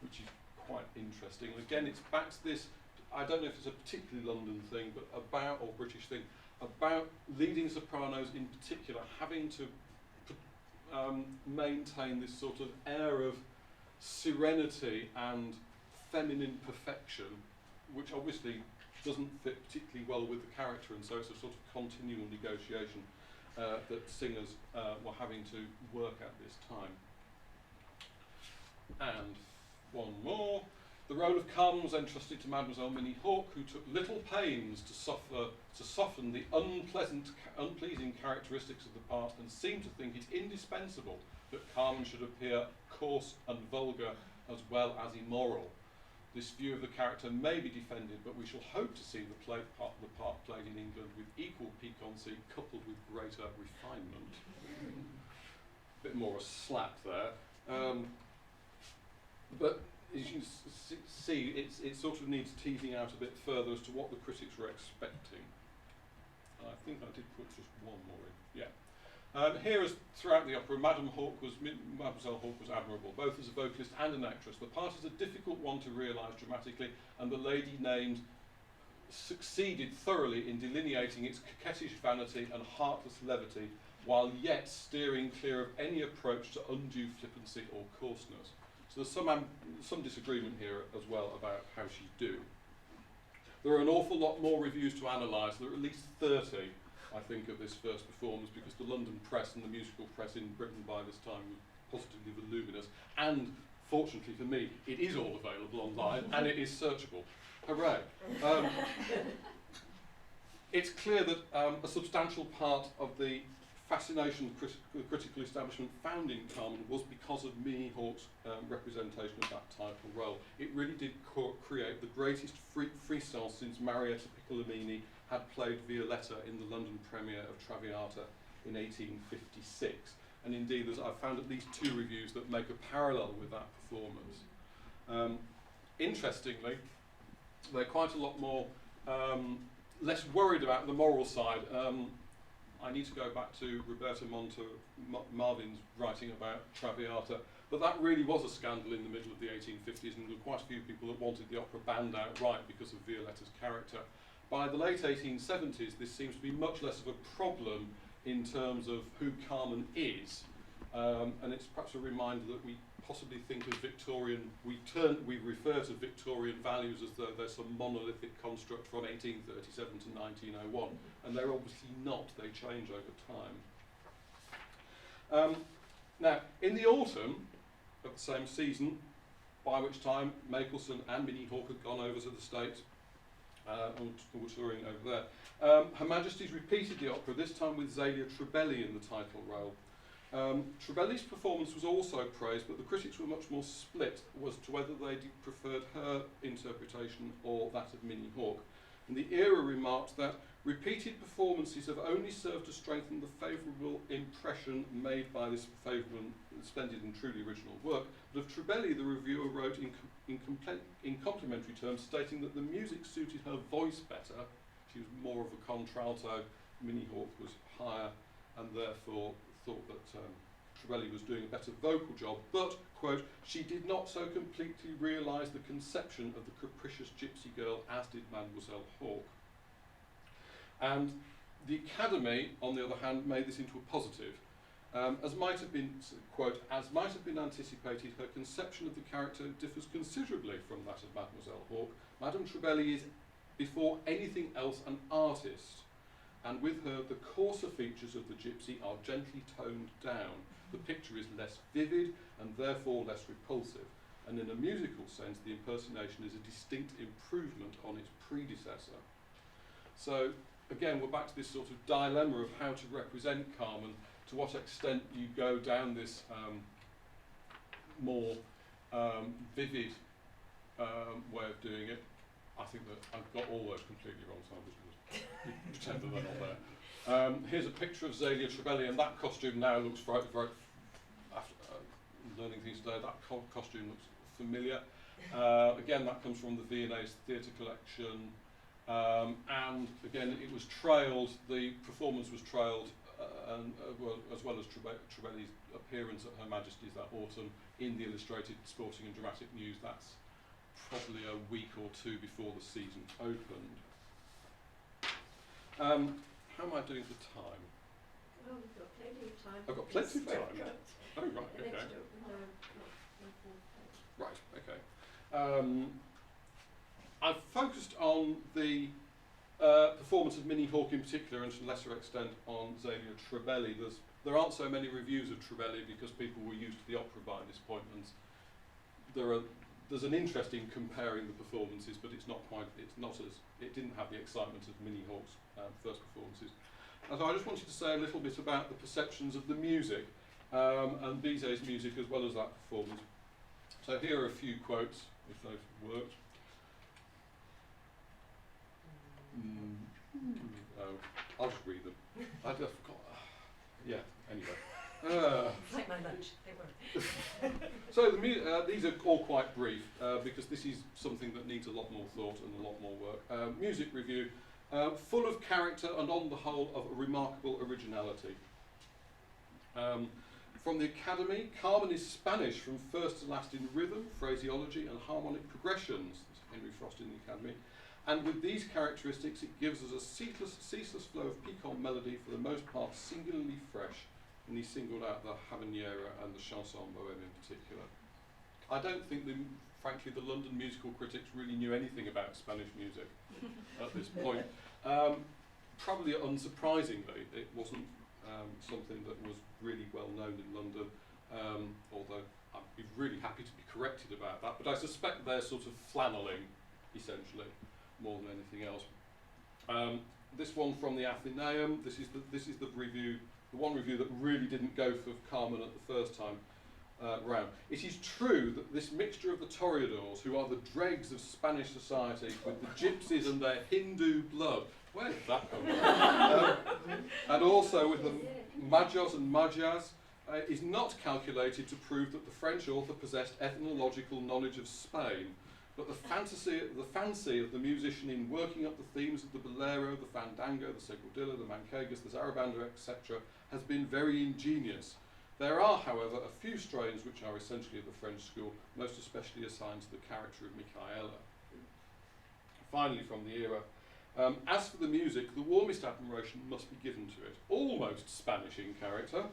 Speaker 9: which is quite interesting. And again, it's back to this, I don't know if it's a particularly London thing, but about, or British thing, about leading sopranos in particular having to maintain this sort of air of serenity and feminine perfection, which obviously doesn't fit particularly well with the character, and so it's a sort of continual negotiation that singers were having to work at this time. And one more. The role of Carmen was entrusted to Mademoiselle Minnie Hawke, who took little pains to soften the unpleasing characteristics of the part, and seemed to think it indispensable that Carmen should appear coarse and vulgar as well as immoral. This view of the character may be defended, but we shall hope to see the part played in England with equal piquancy coupled with greater refinement. A bit more a slap there. But as you see, it sort of needs teasing out a bit further as to what the critics were expecting. I think I did put just one more in. Yeah. Here, as throughout the opera, Mademoiselle Hawke was admirable, both as a vocalist and an actress. The part is a difficult one to realise dramatically, and the lady named succeeded thoroughly in delineating its coquettish vanity and heartless levity, while yet steering clear of any approach to undue flippancy or coarseness. So there's some disagreement here as well about how she's doing. There are an awful lot more reviews to analyse. There are at least 30, I think, of this first performance, because the London press and the musical press in Britain by this time was positively voluminous. And fortunately for me, it is all available online and it is searchable. Hooray! It's clear that a substantial part of the fascination the critical establishment found in Carmen was because of Minnie Hawke's representation of that title role. It really did create the greatest freestyle since Marietta Piccolomini had played Violetta in the London premiere of Traviata in 1856. And indeed, I've found at least 2 reviews that make a parallel with that performance. Interestingly, they're quite a lot more less worried about the moral side. I need to go back to Roberta Marvin's writing about Traviata, but that really was a scandal in the middle of the 1850s, and there were quite a few people that wanted the opera banned outright because of Violetta's character. By the late 1870s, this seems to be much less of a problem in terms of who Carmen is, and it's perhaps a reminder that we possibly think of Victorian, we refer to Victorian values as though they're some monolithic construct from 1837 to 1901, and they're obviously not, they change over time. Now, in the autumn of the same season, by which time Mapleson and Minnie Hawke had gone over to the States, and were touring over there, Her Majesty's repeated the opera, this time with Zelia Trebelli in the title role. Trebelli's performance was also praised, but the critics were much more split as to whether they preferred her interpretation or that of Minnie Hawke. And the Era remarked that repeated performances have only served to strengthen the favourable impression made by this favourable, splendid and truly original work. But of Trebelli, the reviewer wrote in complimentary terms, stating that the music suited her voice better. She was more of a contralto, Minnie Hawke was higher, and therefore thought that Trebelli was doing a better vocal job, but, quote, she did not so completely realise the conception of the capricious gypsy girl as did Mademoiselle Hawke. And the Academy, on the other hand, made this into a positive. As might have been, quote, as might have been anticipated, her conception of the character differs considerably from that of Mademoiselle Hawke. Madame Trebelli is, before anything else, an artist, and with her the coarser features of the gypsy are gently toned down. The picture is less vivid and therefore less repulsive, and in a musical sense the impersonation is a distinct improvement on its predecessor. So again, we're back to this sort of dilemma of how to represent Carmen, to what extent you go down this more vivid way of doing it. I think that I've got all those completely wrong, so I'm just going to pretend that they're not there. Here's a picture of Zelia Trebelli, and that costume now looks very, very, after learning things today, that costume looks familiar. Again, that comes from the Viennese Theatre Collection, and again, it was trailed, the performance was trailed, as well as Trebelli's appearance at Her Majesty's that autumn in the Illustrated Sporting and Dramatic News. That's probably a week or 2 before the season opened. How am I doing for time?
Speaker 1: Oh, we've got plenty of time.
Speaker 9: I've got plenty of time. Oh, right,
Speaker 1: The
Speaker 9: okay.
Speaker 1: next
Speaker 9: Right, okay. I've focused on the performance of Minnie Hawke in particular, and to a lesser extent on Zelia Trebelli. There aren't so many reviews of Trebelli because people were used to the opera by this point, and there's an interest in comparing the performances, but it didn't have the excitement of Minnie Hawke's first performances. And so I just wanted to say a little bit about the perceptions of the music, and Bizet's music as well as that performance. So here are a few quotes, if they've worked. Oh, I'll just read them. I just forgot. Yeah, anyway.
Speaker 6: It's like my lunch, they were.
Speaker 9: So these are all quite brief, because this is something that needs a lot more thought and a lot more work. Music review, full of character and on the whole of a remarkable originality. From the Academy, Carmen is Spanish from first to last in rhythm, phraseology and harmonic progressions. That's Henry Frost in the Academy. And with these characteristics, it gives us a ceaseless flow of piquant melody, for the most part singularly fresh, and he singled out the habanera and the chanson bohème in particular. I don't think, frankly, the London musical critics really knew anything about Spanish music at this point. Probably unsurprisingly, it wasn't something that was really well known in London, although I'd be really happy to be corrected about that. But I suspect they're sort of flanneling, essentially, more than anything else. This one from the Athenaeum. This is the review, the one review that really didn't go for Carmen at the first time round. It is true that this mixture of the Toreadors, who are the dregs of Spanish society, with the gypsies and their Hindu blood, where did that come from? And also with the Magyars and Magyars, is not calculated to prove that the French author possessed ethnological knowledge of Spain, but the fancy of the musician in working up the themes of the bolero, the fandango, the seguidilla, the manchegas, the zarabanda, etc., has been very ingenious. There are, however, a few strains which are essentially of the French school, most especially assigned to the character of Micaela. Finally, from the era, as for the music, the warmest admiration must be given to it. Almost Spanish in character,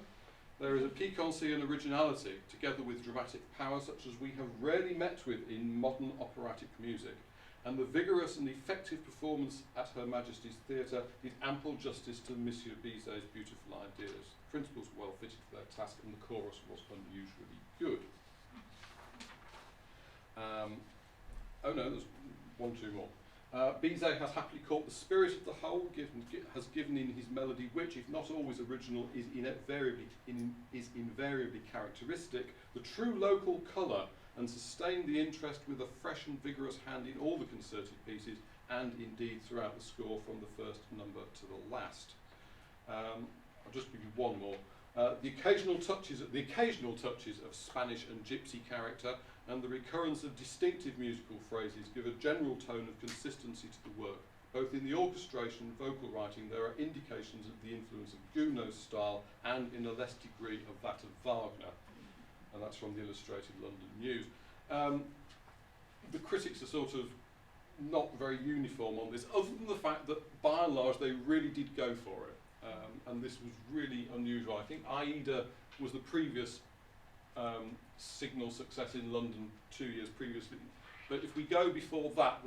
Speaker 9: there is a piquancy and originality, together with dramatic power such as we have rarely met with in modern operatic music, and the vigorous and effective performance at Her Majesty's Theatre did ample justice to Monsieur Bizet's beautiful ideas. The principals were well fitted for their task, and the chorus was unusually good. Oh no, there's one, two more. Bizet has happily caught the spirit of the whole, has given in his melody, which, if not always original, is invariably characteristic, the true local colour, and sustained the interest with a fresh and vigorous hand in all the concerted pieces, and indeed throughout the score from the first number to the last. I'll just give you one more. The occasional touches of Spanish and gypsy character and the recurrence of distinctive musical phrases give a general tone of consistency to the work. Both in the orchestration and vocal writing, there are indications of the influence of Gounod's style and, in a less degree, of that of Wagner. And that's from the Illustrated London News. The critics are sort of not very uniform on this, other than the fact that, by and large, they really did go for it. And this was really unusual. I think Aida was the previous signal success in London 2 years previously. But if we go before that,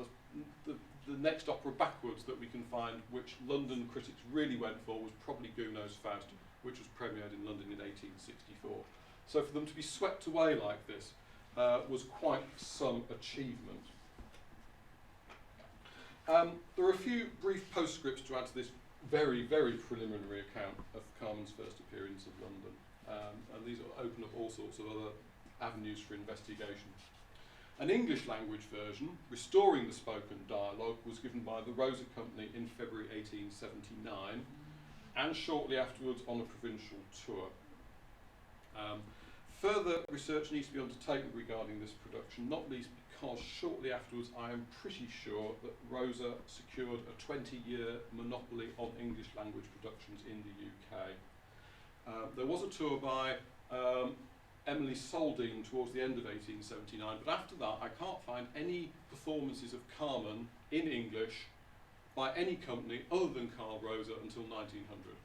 Speaker 9: the next opera backwards that we can find, which London critics really went for, was probably Gounod's Faust, which was premiered in London in 1864. So for them to be swept away like this was quite some achievement. There are a few brief postscripts to add to this very, very preliminary account of Carmen's first appearance of London. And these open up all sorts of other avenues for investigation. An English language version, restoring the spoken dialogue, was given by the Rosa Company in February 1879, and shortly afterwards on a provincial tour. Further research needs to be undertaken regarding this production, not least because shortly afterwards I am pretty sure that Rosa secured a 20-year monopoly on English language productions in the UK. There was a tour by Emily Solding towards the end of 1879, but after that I can't find any performances of Carmen in English by any company other than Carl Rosa until 1900.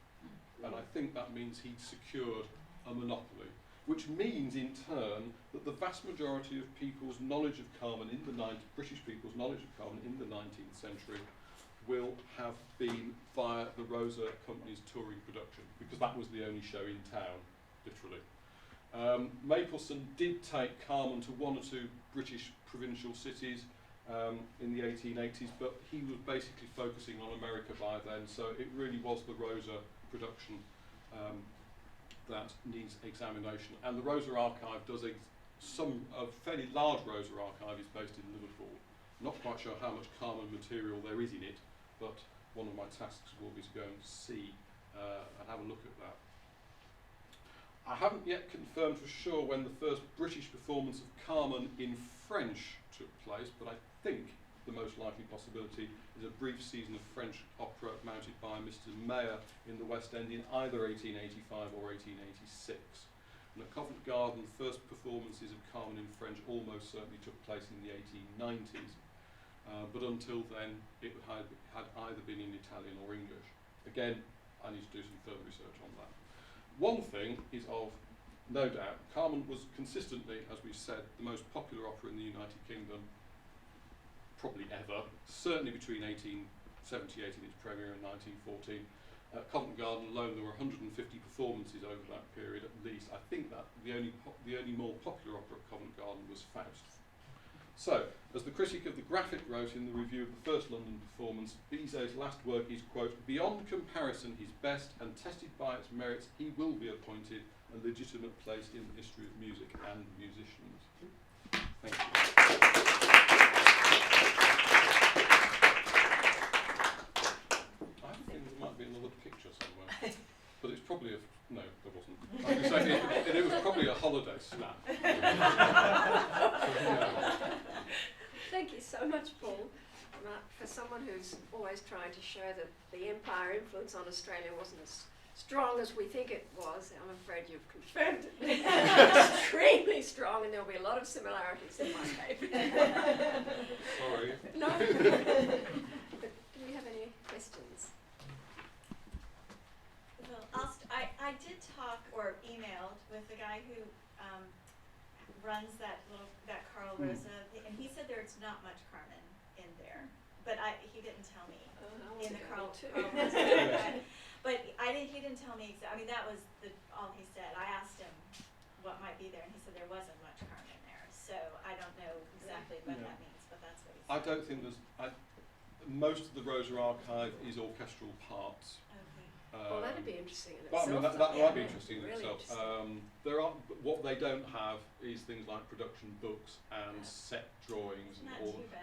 Speaker 9: And I think that means he'd secured a monopoly, which means in turn that the vast majority of people's knowledge of Carmen in the British people's knowledge of Carmen in the 19th century will have been via the Rosa Company's touring production, because that was the only show in town, literally. Mapleson did take Carmen to one or two British provincial cities in the 1880s, but he was basically focusing on America by then, so it really was the Rosa production that needs examination. And the Rosa Archive does a fairly large Rosa Archive is based in Liverpool. Not quite sure how much Carmen material there is in it, but one of my tasks will be to go and see and have a look at that. I haven't yet confirmed for sure when the first British performance of Carmen in French took place, but I think the most likely possibility is a brief season of French opera mounted by Mr. Mayer in the West End in either 1885 or 1886. And at Covent Garden, the first performances of Carmen in French almost certainly took place in the 1890s. But until then, it had either been in Italian or English. Again, I need to do some further research on that. One thing is of no doubt. Carmen was consistently, as we said, the most popular opera in the United Kingdom, probably ever, certainly between 1878 and its premiere in 1914. At Covent Garden alone, there were 150 performances over that period at least. I think that the only more popular opera at Covent Garden was Faust. So, as the critic of the Graphic wrote in the review of the first London performance, Bizet's last work is, quote, beyond comparison his best, and tested by its merits, he will be appointed a legitimate place in the history of music and musicians. Thank you. I have a feeling there might be another picture somewhere, but it's probably no, there wasn't. I was saying it was probably a holiday snap.
Speaker 1: Thank you so much, Paul. For someone who's always trying to show that the Empire influence on Australia wasn't as strong as we think it was, I'm afraid you've confirmed it. Extremely strong, and there'll be a lot of similarities in my paper.
Speaker 9: Sorry.
Speaker 1: No. But do we have any questions?
Speaker 10: Well, I did talk or emailed with the guy who runs that Carl Rosa, and he said there's not much Carmen in there, but he didn't tell me in the Carl Rosa. But he didn't tell me I mean, that was all he said. I asked him what might be there, and he said there wasn't much Carmen there. So I don't know exactly what that means, but that's what he said.
Speaker 9: I don't think there's. Most of the Rosa archive is orchestral parts.
Speaker 1: Well, that'd be interesting in
Speaker 9: But
Speaker 1: itself.
Speaker 9: I mean, that might be interesting in
Speaker 1: really
Speaker 9: itself.
Speaker 1: interesting.
Speaker 9: There are, what they don't have is things like production books and set drawings and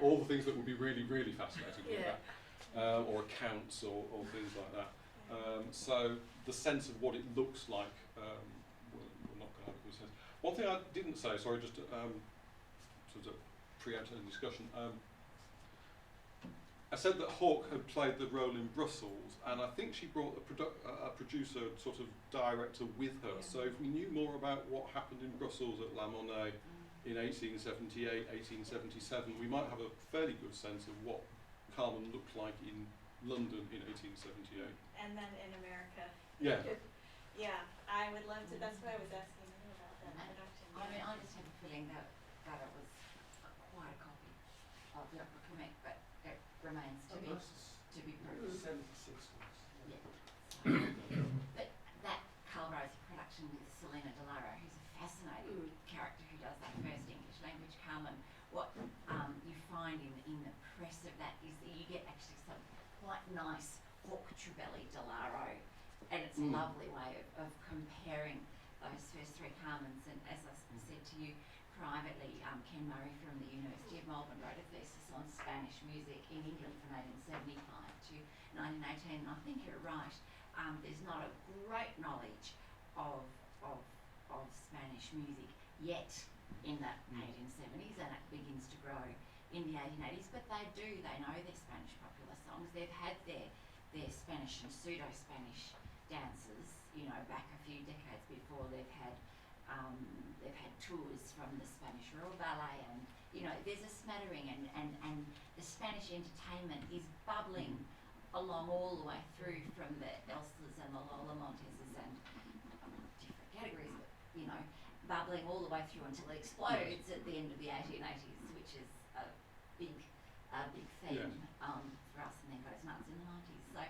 Speaker 9: all the things that would be really, really fascinating to look at, or accounts or things like that. So the sense of what it looks like, we're not going to have a good sense. One thing I didn't say, sorry, just to sort of preempt any discussion. I said that Hawke had played the role in Brussels, and I think she brought a producer, sort of director, with her. Yeah. So if we knew more about what happened in Brussels at La Monnaie in 1878, 1877, we might have a fairly good sense of what Carmen looked like in London in 1878.
Speaker 10: And then in America.
Speaker 9: Yeah.
Speaker 10: Yeah, I would love to. That's why I was asking you about that production.
Speaker 4: I mean, I just have a feeling that it was quite a copy of the opera comic, but it remains to be proved.
Speaker 8: 76 was.
Speaker 4: Yeah. But that Carl Rosa production with Selena Delaro, who's a fascinating character who does that first English language Carmen, what you find in the press of that is that you get actually some quite nice Hawke Trebelli Delaro, and it's a lovely way of comparing those first three Carmens. And as I said to you privately, Ken Murray from the University of Melbourne wrote a thesis on Spanish music in England from 1875 to 1918, and I think you're right. There's not a great knowledge of Spanish music yet in the 1870s, and it begins to grow in the 1880s. But they know their Spanish popular songs. They've had their Spanish and pseudo-Spanish dances, back a few decades before. They've had tours from the Spanish Royal Ballet, and there's a smattering, and the Spanish entertainment is bubbling along all the way through from the Elsas and the Lola Monteses and different categories, but bubbling all the way through until it explodes at the end of the 1880s, which is a big theme for us, and then goes nuts in the 90s. So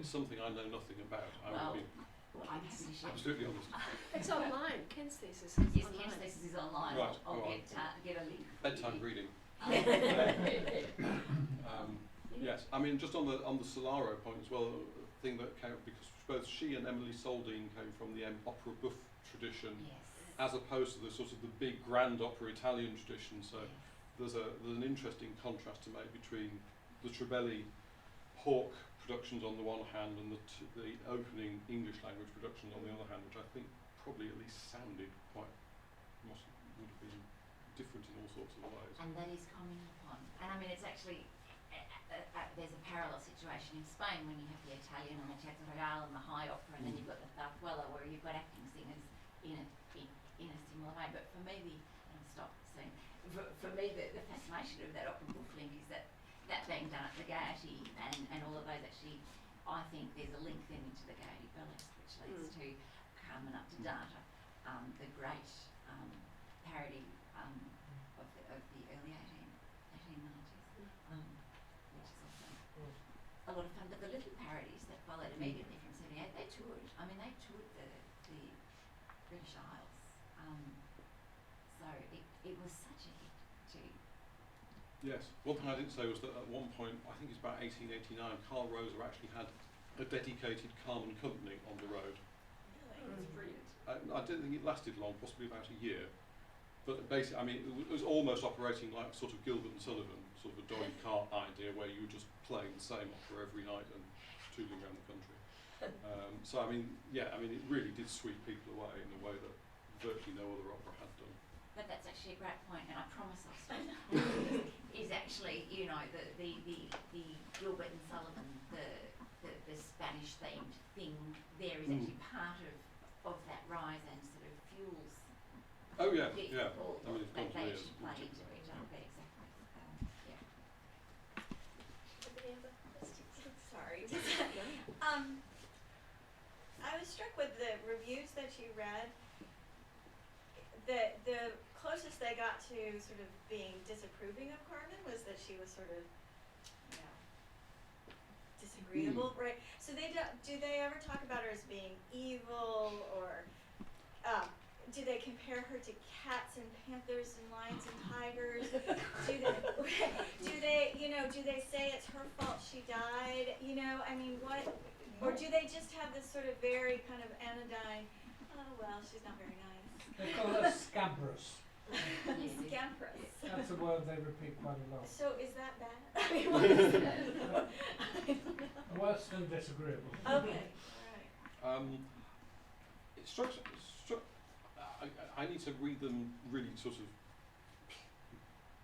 Speaker 9: it's something I know nothing about. I'm happy to share. Absolutely honest.
Speaker 1: It's online. Ken's thesis is
Speaker 4: yes,
Speaker 1: online.
Speaker 4: Ken's thesis is online.
Speaker 9: Right,
Speaker 4: I'll get a link.
Speaker 9: Bedtime reading. Yes, I mean, just on the Solaro point as well, a thing that came, because both she and Emily Soldine came from the opera bouffe tradition, as opposed to the sort of the big grand opera Italian tradition. So there's an interesting contrast to make between the Trebelli Hawke productions on the one hand and the opening English language productions on the other hand, which I think probably at least sounded would have been different in all sorts of ways.
Speaker 4: And that is coming upon. And I mean, it's actually, there's a parallel situation in Spain when you have the Italian and the Teatro Real and the high opera, and then you've got the Zarzuela where you've got acting singers in a similar way. But for me, for me the fascination of that opera bouffe link is that being done at the Gaiety and all of those, actually, I think there's a link then into the Gaiety burlesque, which leads to Carmen up to data. the great parody of the early 1890s, which is also a lot of fun. But the little parodies that followed immediately from 78, they toured. I mean, they toured the British Isles. So it was such a hit too.
Speaker 9: Yes. One thing I didn't say was that at one point, I think it's about 1889, Carl Rosa actually had a dedicated Carmen company on the road.
Speaker 10: Really?
Speaker 6: That's brilliant.
Speaker 9: I don't think it lasted long, possibly about a year. But basically, I mean, it was almost operating like sort of Gilbert and Sullivan, sort of a Dolly Cart idea, where you were just playing the same opera every night and touring around the country. So I mean, yeah, I mean, it really did sweep people away in a way that virtually no other opera had done.
Speaker 4: But that's actually a great point, and I promise I'll stop. Is actually, you know, the Gilbert and Sullivan, the Spanish themed thing there is actually part of that rise and sort of fuels.
Speaker 9: Oh yeah,
Speaker 4: the,
Speaker 9: yeah.
Speaker 4: All
Speaker 9: I mean, it's
Speaker 4: that
Speaker 9: gone
Speaker 4: they
Speaker 9: to
Speaker 4: actually play into it. Exactly. Yeah.
Speaker 10: Anybody have a question? Sorry. I was struck with the reviews that you read. The closest they got to sort of being disapproving of Carmen was that she was sort of, you know, disagreeable, right? So do they ever talk about her as being evil, or do they compare her to cats and panthers and lions and tigers? do they say it's her fault she died? You know, I mean, what? Or do they just have this sort of very kind of anodyne, oh well, she's not very nice.
Speaker 5: They call her scabrous.
Speaker 10: Scamperous.
Speaker 5: That's a word they repeat quite a lot.
Speaker 10: So is that bad? I mean, what is that?
Speaker 5: Worse than disagreeable.
Speaker 10: Okay, all right.
Speaker 9: It struck. I need to read them really sort of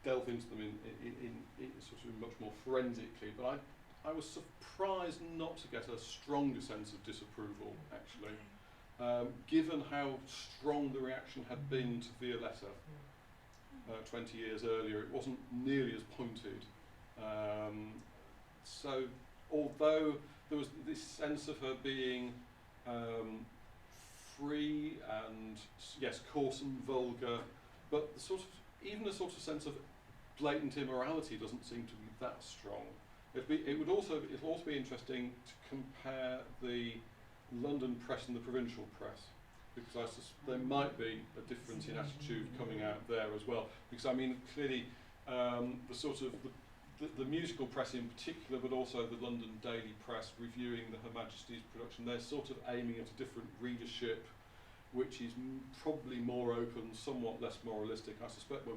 Speaker 9: delve into them in sort of much more forensically, but I was surprised not to get a stronger sense of disapproval, actually, given how strong the reaction had been to Violetta 20 years earlier. It wasn't nearly as pointed. So although there was this sense of her being free and, yes, coarse and vulgar, but the sort of, even a sort of sense of blatant immorality doesn't seem to be that strong. It'll also be interesting to compare the London press and the provincial press, because there might be a difference in attitude coming out there as well. Because I mean, clearly, the sort of the musical press in particular, but also the London daily press reviewing the Her Majesty's production, they're sort of aiming at a different readership, which is probably more open, somewhat less moralistic. I suspect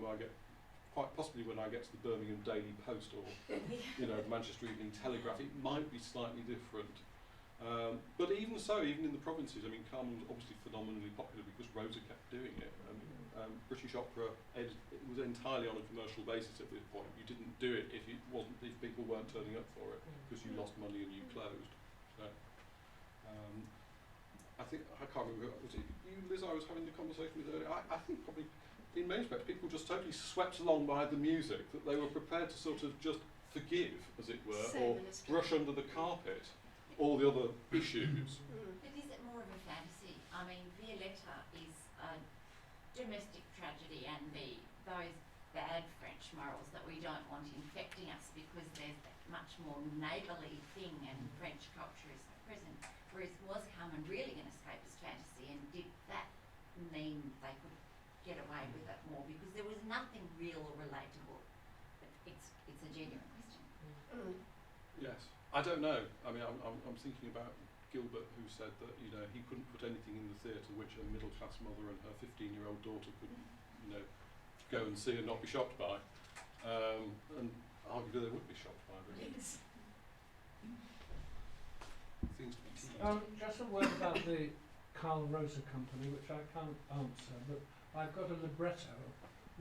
Speaker 9: quite possibly when I get to the Birmingham Daily Post or the Manchester Evening Telegraph, it might be slightly different. But even so, even in the provinces, I mean, Carmen was obviously phenomenally popular because Rosa kept doing it. British opera it was entirely on a commercial basis at this point. You didn't do it if people weren't turning up for it, because you lost money and you closed. So, I can't remember, was it you, Liz, I was having the conversation with earlier? I think probably in many respects people just totally swept along by the music, that they were prepared to sort of just forgive, as it were, or brush under the carpet all the other issues.
Speaker 4: But is it more of a fantasy? I mean, Violetta is a domestic tragedy, and those bad French morals that we don't want infecting us, because there's that much more neighbourly thing, and French culture is present. Whereas was Carmen really an escapist fantasy, and did that mean they could get away with it more? Because there was nothing real or relatable. But it's a genuine question.
Speaker 9: Yes. I don't know. I mean, I'm thinking about Gilbert, who said that he couldn't put anything in the theatre which a middle-class mother and her 15-year-old daughter could, go and see and not be shocked by, and arguably they would be shocked by. Really.
Speaker 10: Yes.
Speaker 9: Things to be teased.
Speaker 5: Just a word about the Carl Rosa Company, which I can't answer, but I've got a libretto,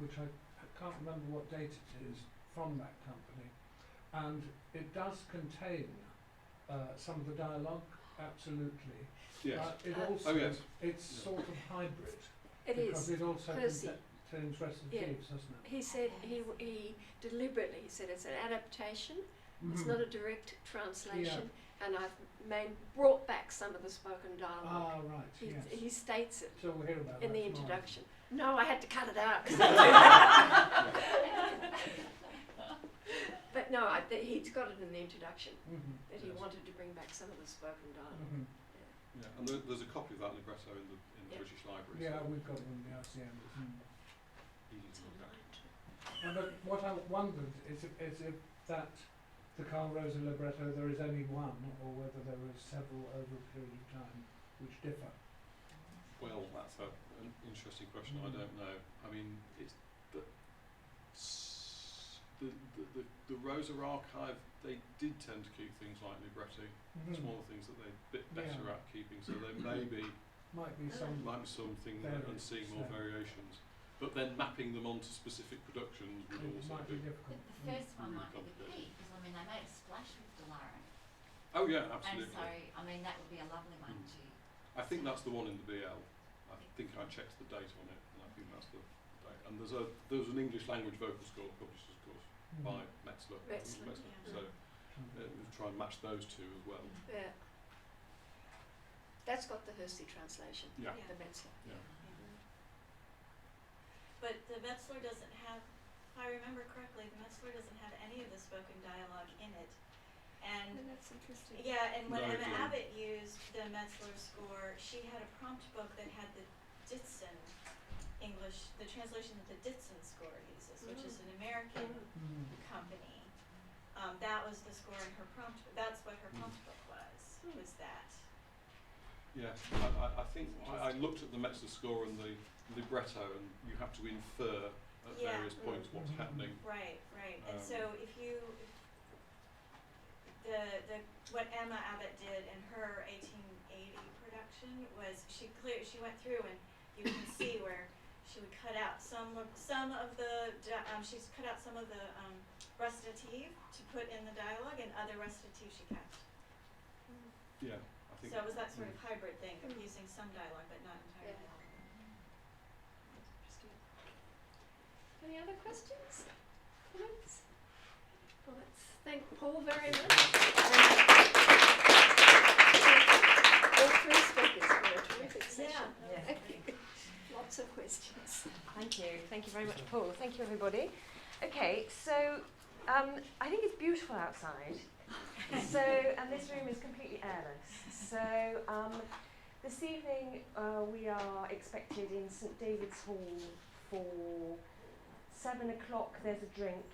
Speaker 5: which I can't remember what date it is, from that company. And it does contain some of the dialogue, absolutely.
Speaker 9: Yes.
Speaker 5: It also,
Speaker 9: yes.
Speaker 5: it's sort of hybrid.
Speaker 1: It
Speaker 5: because
Speaker 1: is.
Speaker 5: it also
Speaker 1: Percy.
Speaker 5: contains Restless Thieves, doesn't it?
Speaker 1: He said he deliberately said it's an adaptation. It's not a direct translation, and I've brought back some of the spoken dialogue.
Speaker 5: Ah, right,
Speaker 1: He,
Speaker 5: yes.
Speaker 1: he states it
Speaker 5: So we'll hear about
Speaker 1: in
Speaker 5: that
Speaker 1: the
Speaker 5: tomorrow.
Speaker 1: introduction. No, I had to cut it out. But no, he's got it in the introduction that he
Speaker 9: Yes.
Speaker 1: wanted to bring back some of the spoken dialogue.
Speaker 9: Yeah, and there's a copy of that libretto in the
Speaker 1: Yeah.
Speaker 9: British Library.
Speaker 5: Yeah,
Speaker 9: so
Speaker 5: we've got it in the RCM.
Speaker 9: easy to look at.
Speaker 5: But what I wondered is if that, the Carl Rosa libretto, there is only one, or whether there is several over a period of time which differ.
Speaker 9: Well, that's an interesting question. I don't know. I mean, it's the Rosa archive. They did tend to keep things like libretti, smaller things that they're a bit better
Speaker 5: Yeah.
Speaker 9: at keeping. So there may be
Speaker 5: Might be some.
Speaker 9: something and seeing more
Speaker 5: so.
Speaker 9: variations. But then mapping them onto specific productions would
Speaker 5: It
Speaker 9: also
Speaker 5: might be
Speaker 9: be.
Speaker 5: difficult.
Speaker 4: The first one might be the key, because I mean they made a splash with Delaran,
Speaker 9: Oh yeah,
Speaker 4: and
Speaker 9: absolutely.
Speaker 4: so I mean that would be a lovely one to.
Speaker 9: I think that's the one in the BL. I think I checked the date on it, and I think that's the date. And there was an English language vocal score published, of course, by Metzler.
Speaker 1: Metzler,
Speaker 9: So we'll try and match those two as well.
Speaker 1: Yeah. That's got the Hersey translation,
Speaker 9: Yeah.
Speaker 1: the Metzler.
Speaker 9: Yeah.
Speaker 10: But the Metzler doesn't have, if I remember correctly, the Metzler doesn't have any of the spoken dialogue in it. And
Speaker 1: that's interesting.
Speaker 10: yeah, and when
Speaker 9: No, it
Speaker 10: Emma
Speaker 9: didn't.
Speaker 10: Abbott used the Metzler score, she had a prompt book that had the Ditson English, the translation that the Ditson score uses, which is an American company. That was the score in her prompt. That's what her prompt book was that.
Speaker 9: Yeah, I think I looked at the Metzler score and the libretto, and you have to infer at
Speaker 10: Yeah.
Speaker 9: various points what's happening.
Speaker 10: Right. And
Speaker 9: Um,
Speaker 10: so if what Emma Abbott did in her 1880 production was she went through, and you can see where she would cut out some of the she's cut out some of the recitative to put in the dialogue, and other recitative she kept.
Speaker 9: Yeah, I think.
Speaker 10: So it was that sort of hybrid thing of using some dialogue but not entirely
Speaker 1: Yeah.
Speaker 10: all of it.
Speaker 1: Any other questions? Comments? Well, let's thank Paul very much. All three speakers for a terrific session.
Speaker 6: Yeah.
Speaker 1: Lots of questions.
Speaker 6: Thank you. Thank you very much, Paul. Thank you, everybody. Okay, so I think it's beautiful outside. So, and this room is completely airless. So, this evening we are expected in St David's Hall for 7 o'clock. There's a drink